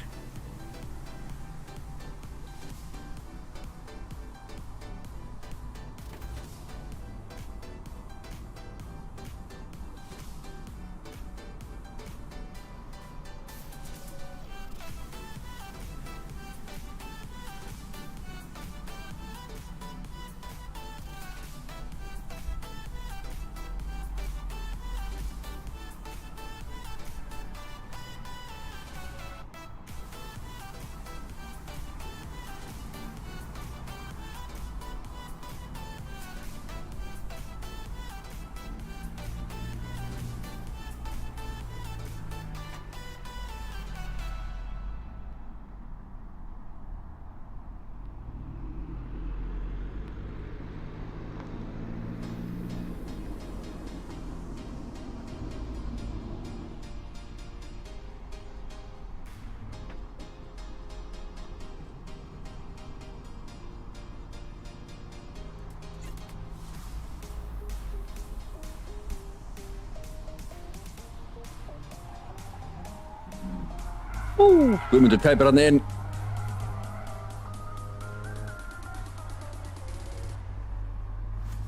Guðmundur tæpir hann inn.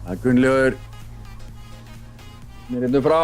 Það er Gunnlaugur. Mér frá.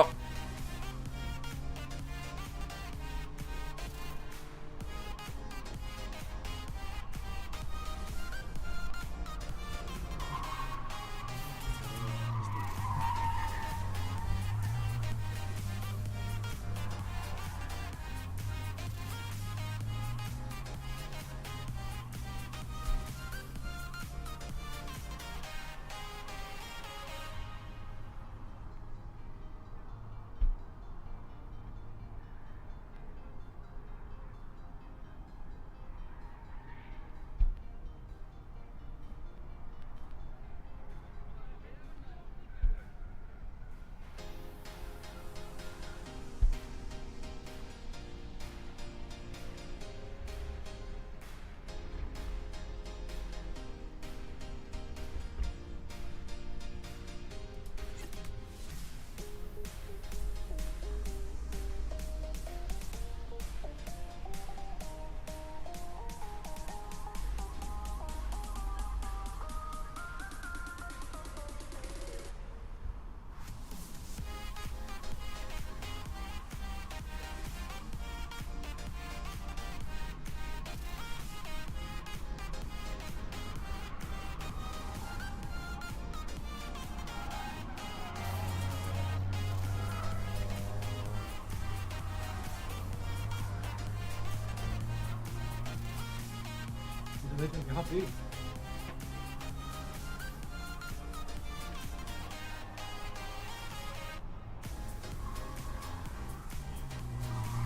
Weet je, happy.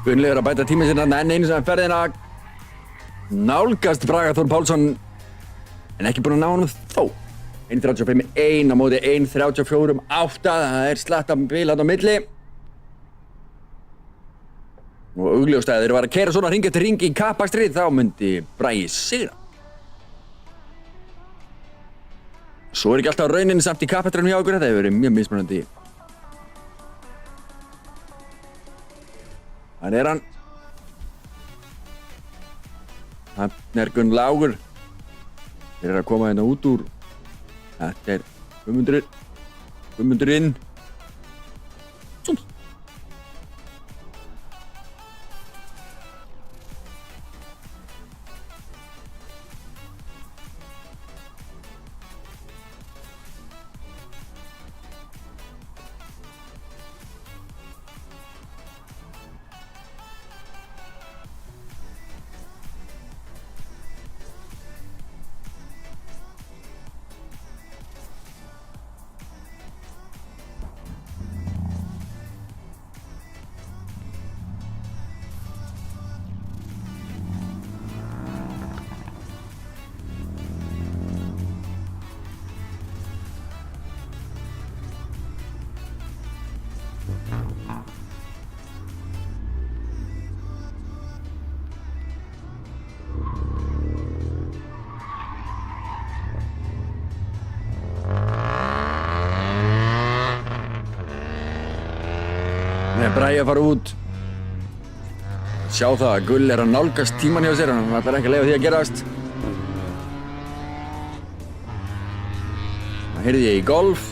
Gunnlaugur að bæta tíma sinna enn einu sem ferðina nálgast Braga Þór Pálsson en ekki búinn að ná honum þó. 1:35.1 á móti 1:34.8. Það er slatta bil á milli. Og augljóst að þeir var að keyra svona hring eftir hring í kappakstri þá myndi Bragi sigra. Svo er ekki alltaf raunin samt í kappaktrinum hjá okkur, þetta hefur verið mjög mismunandi. Þannig er hann. Þannig er Gunnlaugur. Þeir eru að koma hérna út úr. Þetta er Guðmundur inn. Súms. Bragi að fara út. Sjá það að Gull að nálgast tíman hjá sér, hann ætlar ekki að leyfa því að gerast. Það heyrði ég í golf.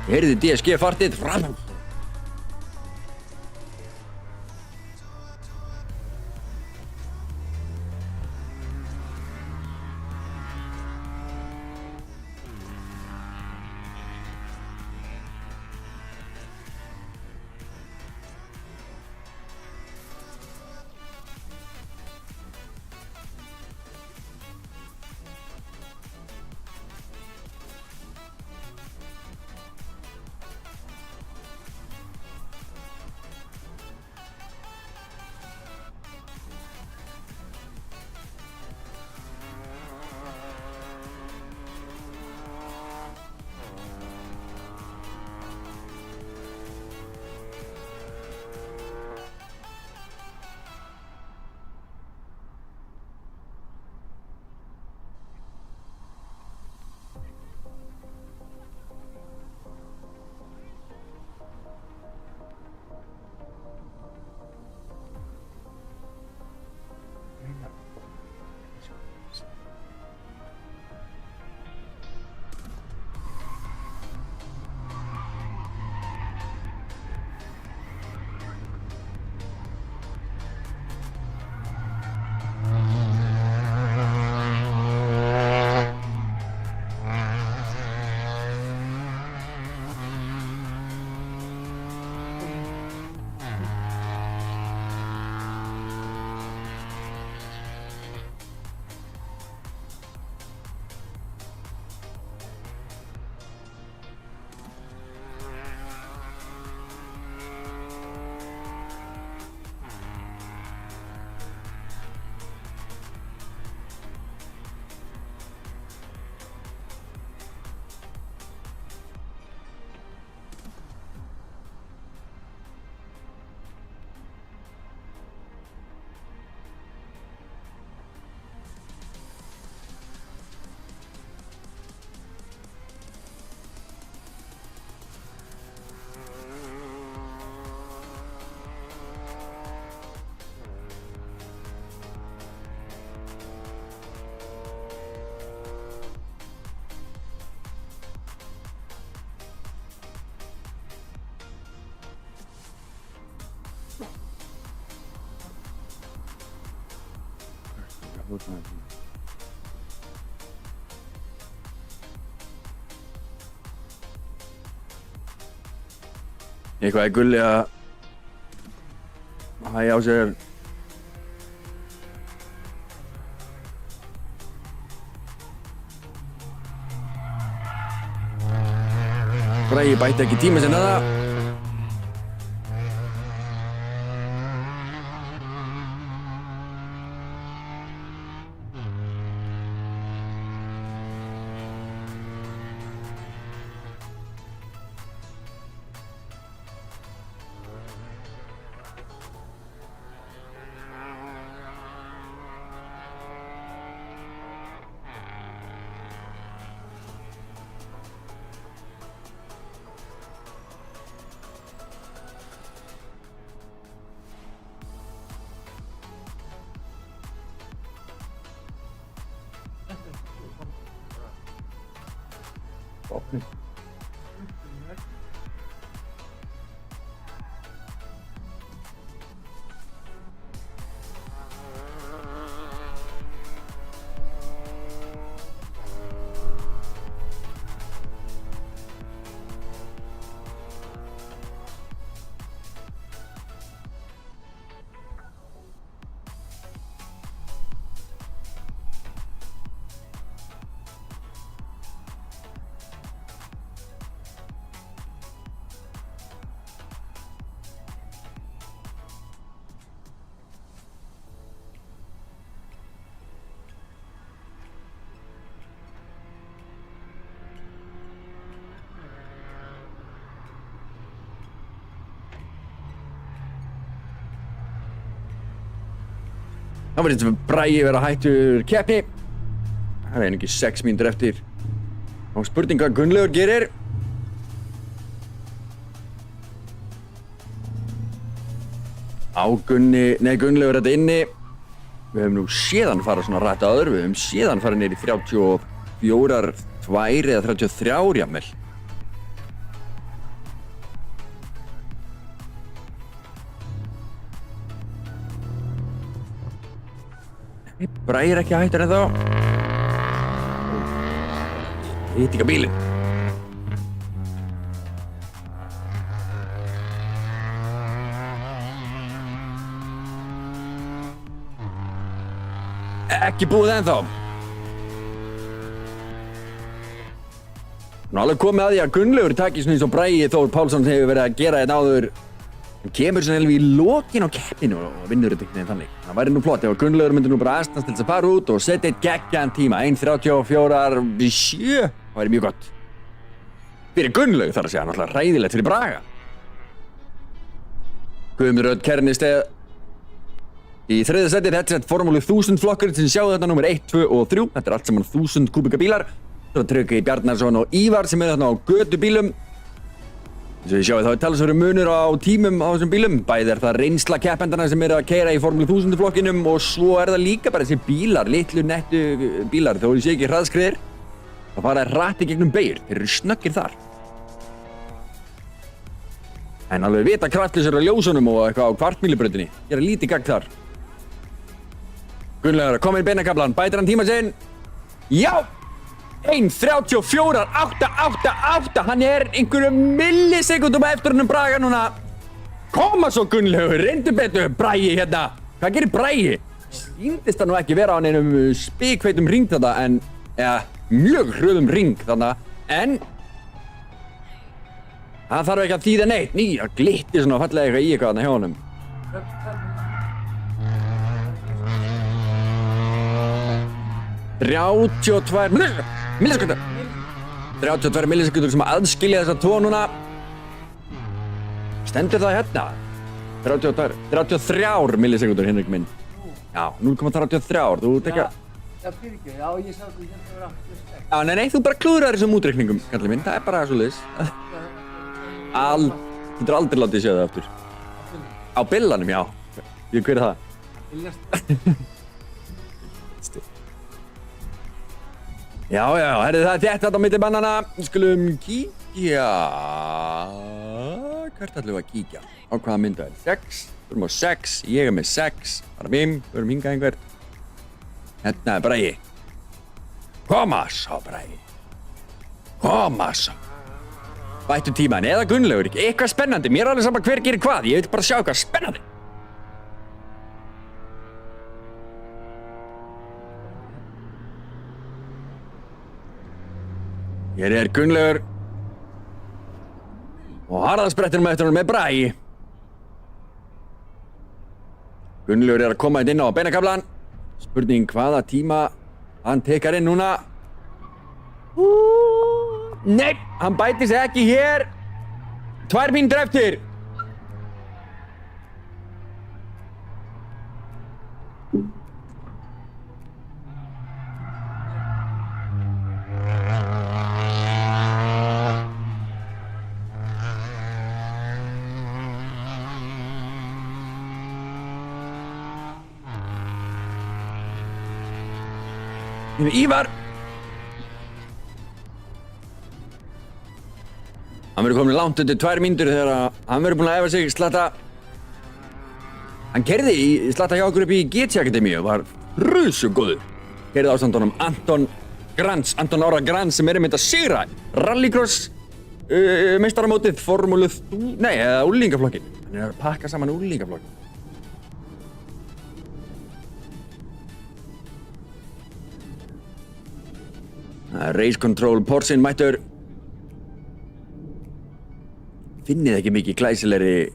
Ég heyrði DSG fartið fram. Eitthvað er Gulli að hægja á sér. Bragi bætti ekki tíma sinna það. Það var eins og Bragi vera hættur keppni. Það er einungis 6 mínútur eftir. Og spurning hvað Gunnlaugur gerir. Á Gunnlaugur þetta inni. Við höfum nú séðan fara svona rætt áður, við höfum séðan fara niður í 34, 2 eða 33 jafnvel. Bragi ekki hættur ennþá. Hitt ekki bílinn. Ekki búið ennþá. Nú alveg komið að því að Gunnlaugur taki svona eins og Bragi Þór Pálsson hefur verið að gera þetta áður. Hann kemur svona alveg í lokin á keppninu og vinnur þetta einhvern veginn þannig. Það væri nú flott ef að Gunnlaugur myndi nú bara aðstæðast til þess að fara út og setja eitt geggjaðan tíma. 1:34.7. Það væri mjög gott. Fyrir Gunnlaug þarf að segja, náttúrulega hræðilegt fyrir Braga. Guðmundur Örn Kærnistad í þriðja sæti. Þetta er formúlu 1000 flokkurinn sem sjáðu þetta númer 1, 2 og 3. Þetta er allt saman 1000 kúbíka bílar. Svo Tryggvi Bjarnason og Ívar sem er þarna á götubílum. Eins og við sjáum þá er talsverður munur á tímum á þessum bílum. Bæði er það reynsla keppendana sem eru að keyra í formúlu 1000 flokkinum og svo er það líka bara þessi bílar, litlu nettu bílar. Þó ég sé ekki hraðskreiðir. Það fara hratt í gegnum beygjur. Þeir eru snöggir þar. En alveg vita kraftlausir á ljósunum og eitthvað á kvartmílubrautinni. Gera lítið gagn þar. Gunnlaugur kominn í beinakaflan, bætir hann tíma sinn. Já! 1:34.888. Hann er einhverjum millisekundum eftir hann Braga núna. Koma svo Gunnlaugur, reyndu betur Bragi hérna. Hvað gerir Bragi? Sýndist það nú ekki vera á neinum spikfeitum ring þarna en mjög hröðum ring þarna en það þarf ekki að þýða neitt. Það glittir svona fallega eitthvað í eitthvað þarna hjá honum. 32 millisekundur. 32 millisekundur sem aðskilja þessa tvo núna. Stendur það hérna? 33 millisekundur, Hinrik minn. Já, 0,33. Þú ert ekki að... Já, fyrir ekki. Já, ég sá þú hérna verið aftur. Já, nei, þú bara klúðrar þessum útreikningum, kallið minn. Það er bara svoleiðis. Þú getur aldrei látið séð það aftur. Á billanum, já. Hver er það? Já, herri það er þetta á milli mannanna. Við skulum kíkja... Hvert ætlum við að kíkja? Á hvaða mynda er? 6. Við erum á 6. Ég er með 6. Bara 5. Við erum hingað einhver. Hérna er Bragi. Koma svo, Bragi. Koma svo. Bættu tíman eða Gunnlaugur. Eitthvað spennandi. Mér er alveg sama hver gerir hvað. Ég vil bara sjá eitthvað spennandi. Hér er Gunnlaugur og harðasprettinum eftir hann með Bragi. Gunnlaugur er að koma inn á beinakaflan. Spurning hvaða tíma hann tekar inn núna. Nei, hann bætir sig ekki hér. 2 mínútur eftir. Ívar. Hann verður komin langt undir 2 mínútur þegar hann verður búinn að æfa sig slatta. Hann keyrði í slatta hjá okkur upp í GT Akademíu og var rusugóður. Keyrði ásamt honum Anton Ára Grans sem er einmitt að sigra Rallycross meistaramótið formúlu eða úlingaflokkin. Hann er að pakka saman úlingaflokkin. Race Control Porsinn mættur. Finnið ekki mikið glæsilegri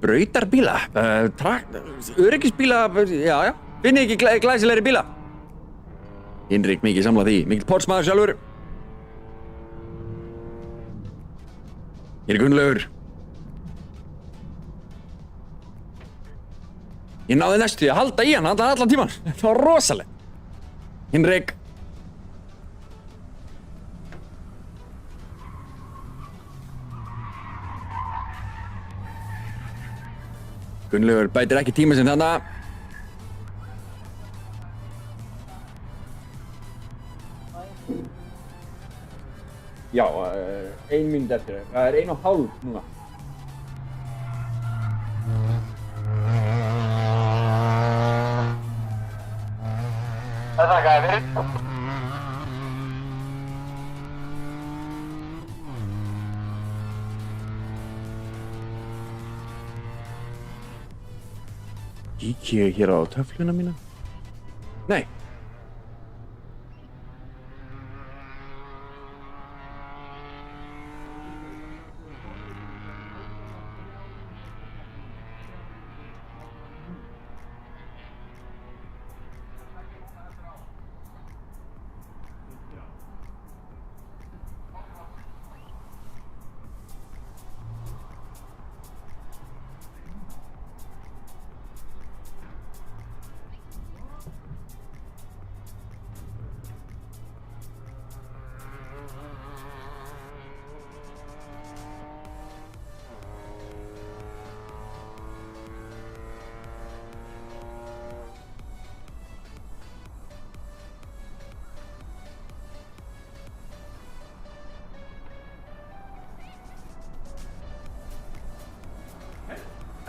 brautarbíla, öryggisbíla, já. Finnið ekki glæsilegri bíla. Hinrik mikið samlað því, mikil Porsmaður sjálfur. Hér er Gunnlaugur. Ég náði næstu því að halda í hann allan tíman. Það var rosalegt. Hinrik. Gunnlaugur bætir ekki tíma sinn þarna. Já, 1 mínúta eftir. Það 1,5 núna. Það þakkaði fyrir. Kík ég hér á töfluna mína? Nei.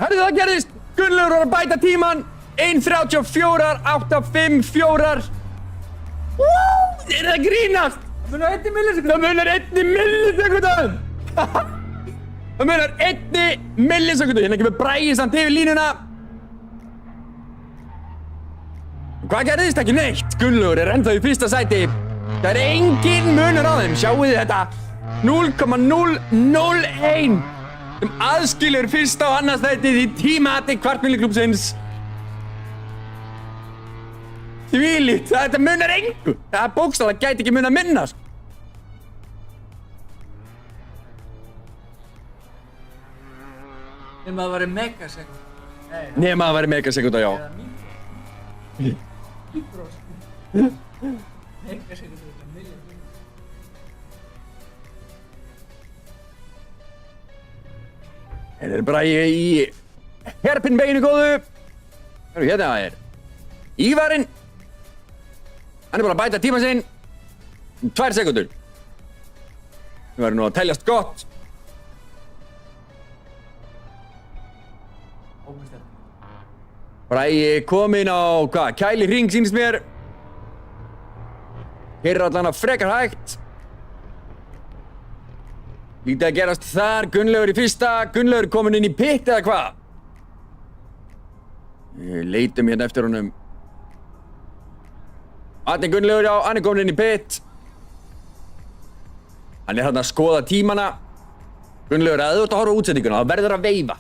Herðu, það gerðist! Gunnlaugur var að bæta tíman! 1:34.854. Er það grínast? Það munar 1 millisekund. Það munar 1 millisekundum! Það munar 1 millisekundu. Hérna kemur Bragi samt yfir línuna. Hvað gerðist? Ekki neitt. Gunnlaugur er ennþá í fyrsta sæti. Það er engin munur á þeim. Sjáu þið þetta. 0,001 aðskilur fyrsta og annað sætið í tímati kvartmýluklúbbsins. Þvílíkt, þetta munar engu. Það bókstaflega gæti ekki munað minna. Nema það væri megasekund. Nema það væri megasekunda, já. Eða mínútur. Megasekund er þetta milljón. Þetta er bara í herpinn beginu góðu. Hérna er Ívarinn. Hann er bara að bæta tíma sinn. 2 sekundur. Við verðum nú að teljast gott. Bragi kominn á, hvað, kæli hring sýnist mér. Hér er allan að frekar hægt. Lítið að gerast þar, Gunnlaugur í fyrsta. Gunnlaugur kominn inn í pitt eða hvað? Við leitum hérna eftir honum. Hann er Gunnlaugur, já, hann er kominn inn í pitt. Hann er hérna að skoða tímana. Gunnlaugur, að þú ert að horfa á útsendinguna, þá verður að veifa.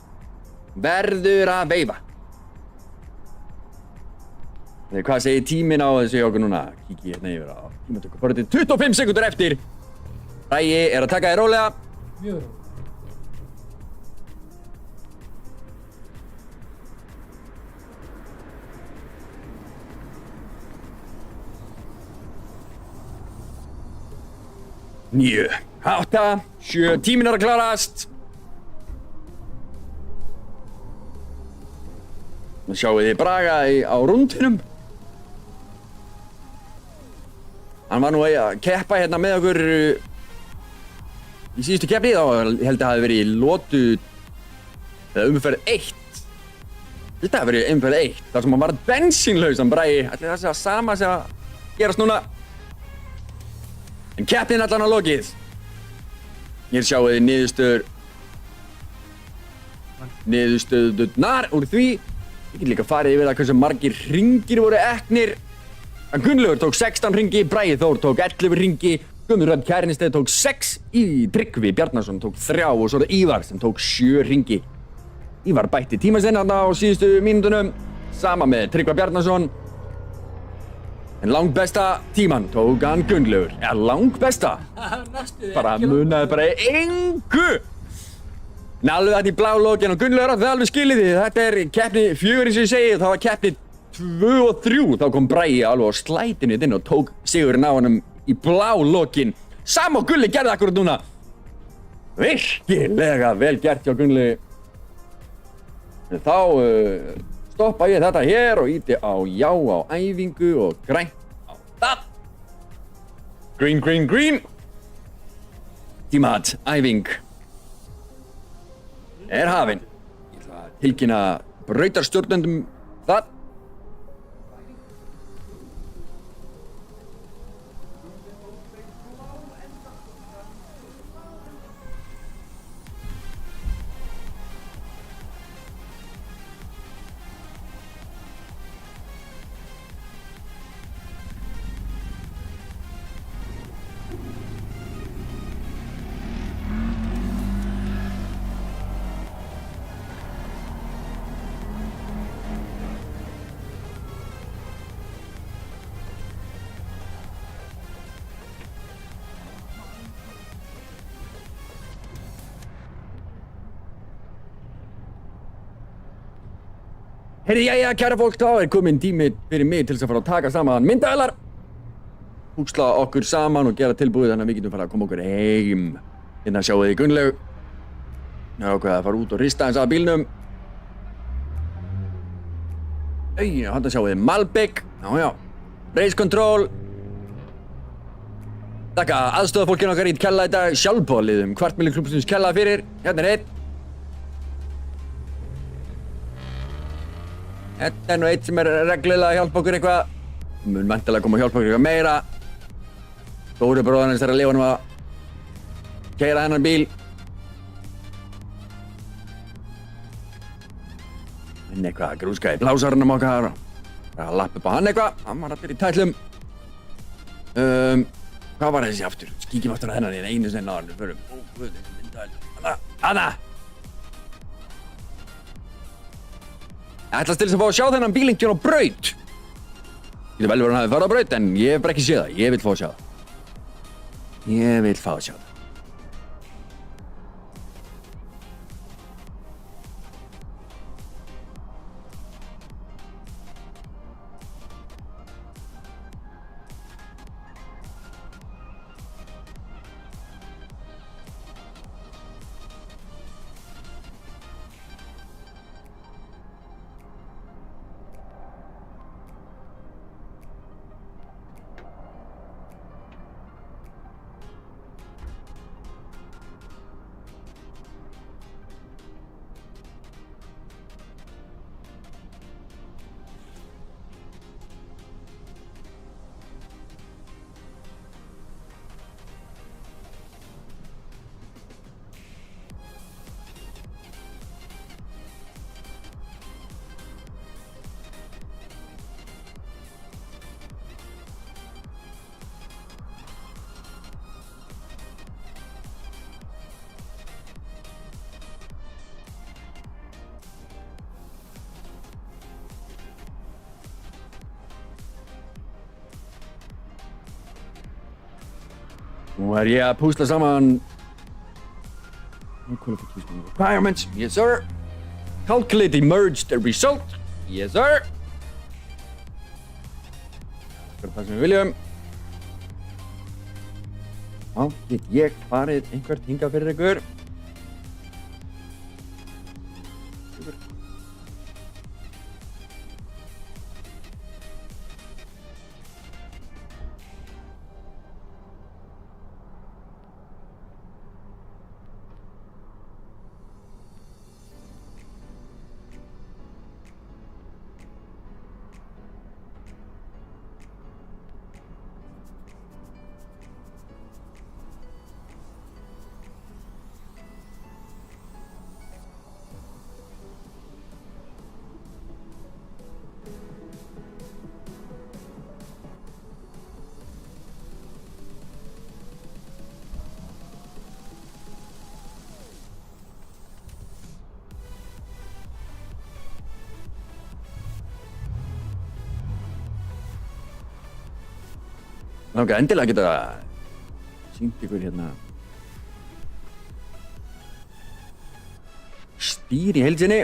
Verður að veifa. Hvað segir tíminn á þessu hjá okkur núna? Kíkið hérna yfir á tímatöku. Fórið til 25 sekundur eftir. Bragi er að taka þér rólega. Mjög rólega. Níu, 8, 7, tíminn er að klarast. Nú sjáum þið Braga á rúndinum. Hann var nú að keppa hérna með okkur í síðustu keppni, þá held að það hafi verið í lotu eða umferð 1. Þetta hafi verið umferð 1, þar sem hann var bensínlaus, hann Bragi. Ætli það sé að sama sem að gerast núna. En keppnin allan á lokið. Hér sjáum þið niðurstöðurnar úr því. Ég get líka farið yfir það hversu margir hringir voru eknir. En Gunnlaugur tók 16 hringi, Bragi Þór tók 11 hringi, Guðmundur Hrafn Kærningsteinn tók 6, Tryggvi Bjarnason tók 3 og svo er það Ívar sem tók 7 hringi. Ívar bætti tíma sinn þarna á síðustu mínútunum, sama með Tryggva Bjarnason. En langbesta tíman tók hann Gunnlaugur. Ja, langbesta. Bara munaði bara engu. En alveg þetta í blá lokin og Gunnlaugur átti það alveg skilið því. Þetta er keppni 4 eins og ég segi, það var keppni 2 og 3. Þá kom Bragi alveg á slætinu inn og tók sigurinn á honum í blá lokin. Sam og Gulli gerði akkurat núna. Virkilega vel gert hjá Gunnlaugi. Þá stoppa ég þetta hér og íti á já á æfingu og grænt á það. Green, green, green. Tímahat, æfing er hafin. Ég ætla að tilkynna brautarstjórnendum það. Heyrðu, jæja, kæra fólk, þá er komin tími fyrir mig til þess að fara að taka saman myndavélar, húsla okkur saman og gera tilbúið þannig að við getum fara að koma okkur heim. Hérna sjáu þið Gunnlaug. Ég er ákveðið að fara út og rista eins að bílnum. Hérna sjáu þið Malbik. Já. Race Control. Þakka aðstofafólkinu okkar í Kella í dag. Sjálfbóliðum, ¼ klubbstundis Kella fyrir. Hérna er einn. Þetta er nú eitt sem er reglulega að hjálpa okkur eitthvað. Mun væntanlega koma að hjálpa okkur eitthvað meira. Stóri bróðarins þarf að leyfa honum að keyra þennan bíl. Minn eitthvað að grúska í blásarunum okkar. Að lappa upp á hann eitthvað. Hann var allir í tætlum. Hvað var þessi aftur? Kíkjum aftur á þennan í einu sinni áður en við förum. Ó, guð, þessi myndavél. Anna! Ég ætlast til þess að fá að sjá þennan bíl einhvern á braut. Getur vel verið að hann hafi farið á braut, en ég hef bara ekki séð það. Ég vil fá að sjá það. Ég vil fá að sjá það. Nú er ég að púsla saman requirements, yes sir. Calculate the merged result, yes sir. Það er það sem við viljum. Þá get ég farið einhvert hingað fyrir ykkur. Langar endilega að geta sýnt ykkur hérna stýr í heild sinni.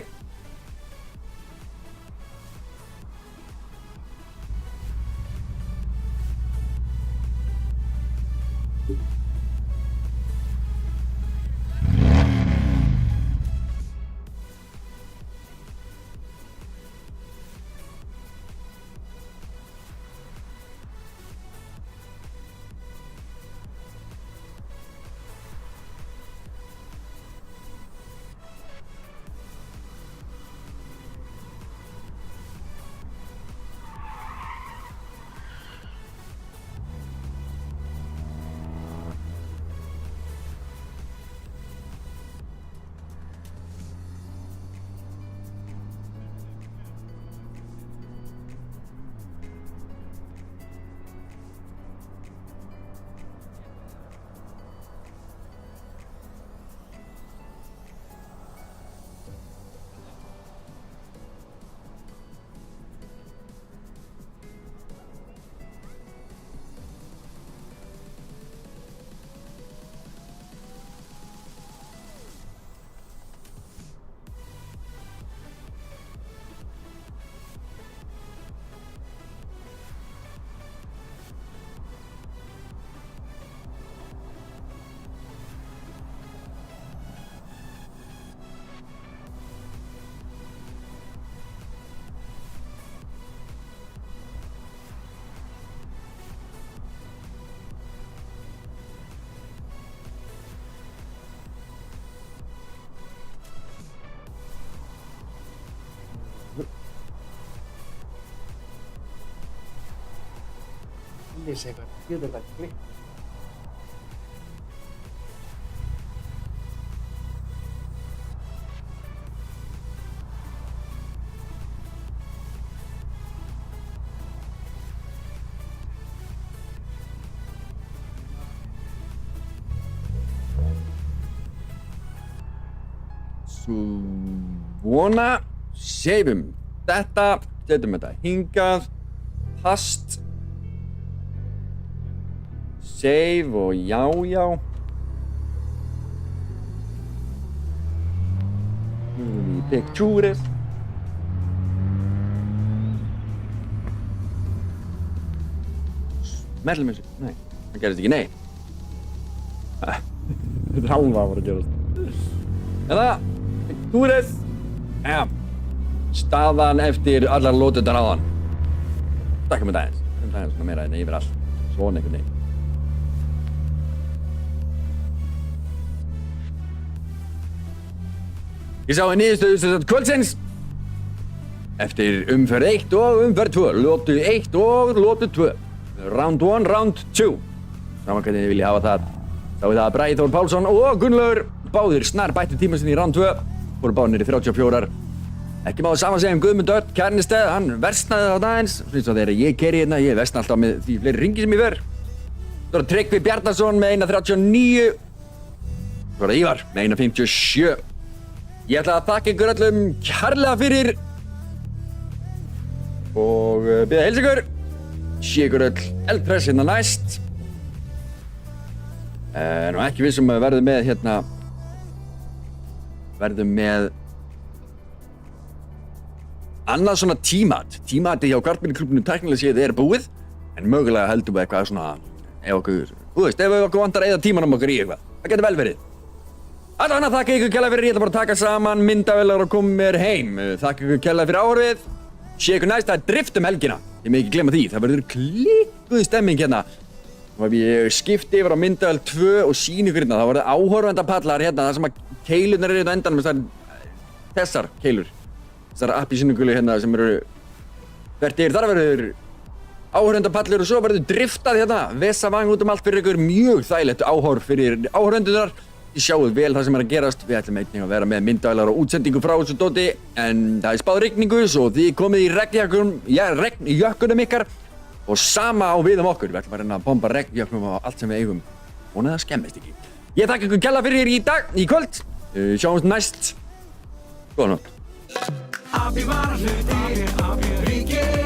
vissi eitthvað. Ég veit þetta klikk. Svona, seifum þetta, setjum þetta hingað, past, save og já. Pictures. Smellum þessu, nei, það gerist ekki, nei. Þetta er alveg að fara að gerast. Eða, pictures. Ja, staðan eftir allar lótuðar áðan. Stakkum þetta aðeins. Það er svona meira en yfir allt. Svona einhvern veginn. Ég sá niðurstöðu kvöldsins. Eftir umferð 1 og umferð 2. Lótu 1 og lótu 2. Round 1, round 2. Saman hvernig þið vilja hafa það. Þá er það Bragi Þór Pálsson og Gunnlaugur. Báðir snar bættu tíma sinni í round 2. Fóru báðir niður í 34. Ekki má það saman segja Guðmund Örn Kærnesteð, hann versnaði það aðeins. Svona eins og þegar ég keyri hérna, ég versna alltaf með því fleiri ringi sem ég ver. Svo er það Tryggvi Bjarnason með 1.39. Svo er það Ívar með 1.57. Ég ætla að þakka ykkur öllum kærlega fyrir. Og byrja að heilsa ykkur. Sé ykkur öll eldpress hérna næst. Nú ekki vissum að verðum með hérna. Verðum með annað svona tímat. Tímatið hjá Kvartbílaklúbbnum tæknilega séð er búið. En mögulega heldum við eitthvað svona, ef okkur vantar að eyða tímanum okkur í eitthvað. Það getur vel verið. Allavega þakka ykkur kærlega fyrir, ég ætla bara að taka saman myndavélar og koma mér heim. Þakka ykkur kærlega fyrir áhorfið. Sé ykkur næst, það er drift helgina. Ég með ekki glemma því, það verður klikkuð stemming hérna. Og ef ég skipti yfir á myndavél 2 og sýni ykkur hérna, þá verður áhorfendapallar hérna, þar sem að keilurnar eru hérna á endanum, þessar keilur. Þessar appelsínugulu hérna sem eru þvert yfir, þar verður áhorfendapallur og svo verður driftað hérna. Vesavang út allt fyrir ykkur, mjög þægilegt áhorf fyrir áhorfendunar. Þið sjáuð vel það sem er að gerast. Við ætlum einnig að vera með myndavélar og útsendingu frá þessu dóti. En það er spáð rigningu, svo þið komið í regnjökkunum ykkar. Og sama á við okkur. Við ætlum að reyna að bomba regnjökkunum á allt sem við eigum. Vonandi það skemmist ekki. Ég þakka ykkur kærlega fyrir í dag, í kvöld. Sjáumst næst. Góða nótt. Abi var hluti, ríkir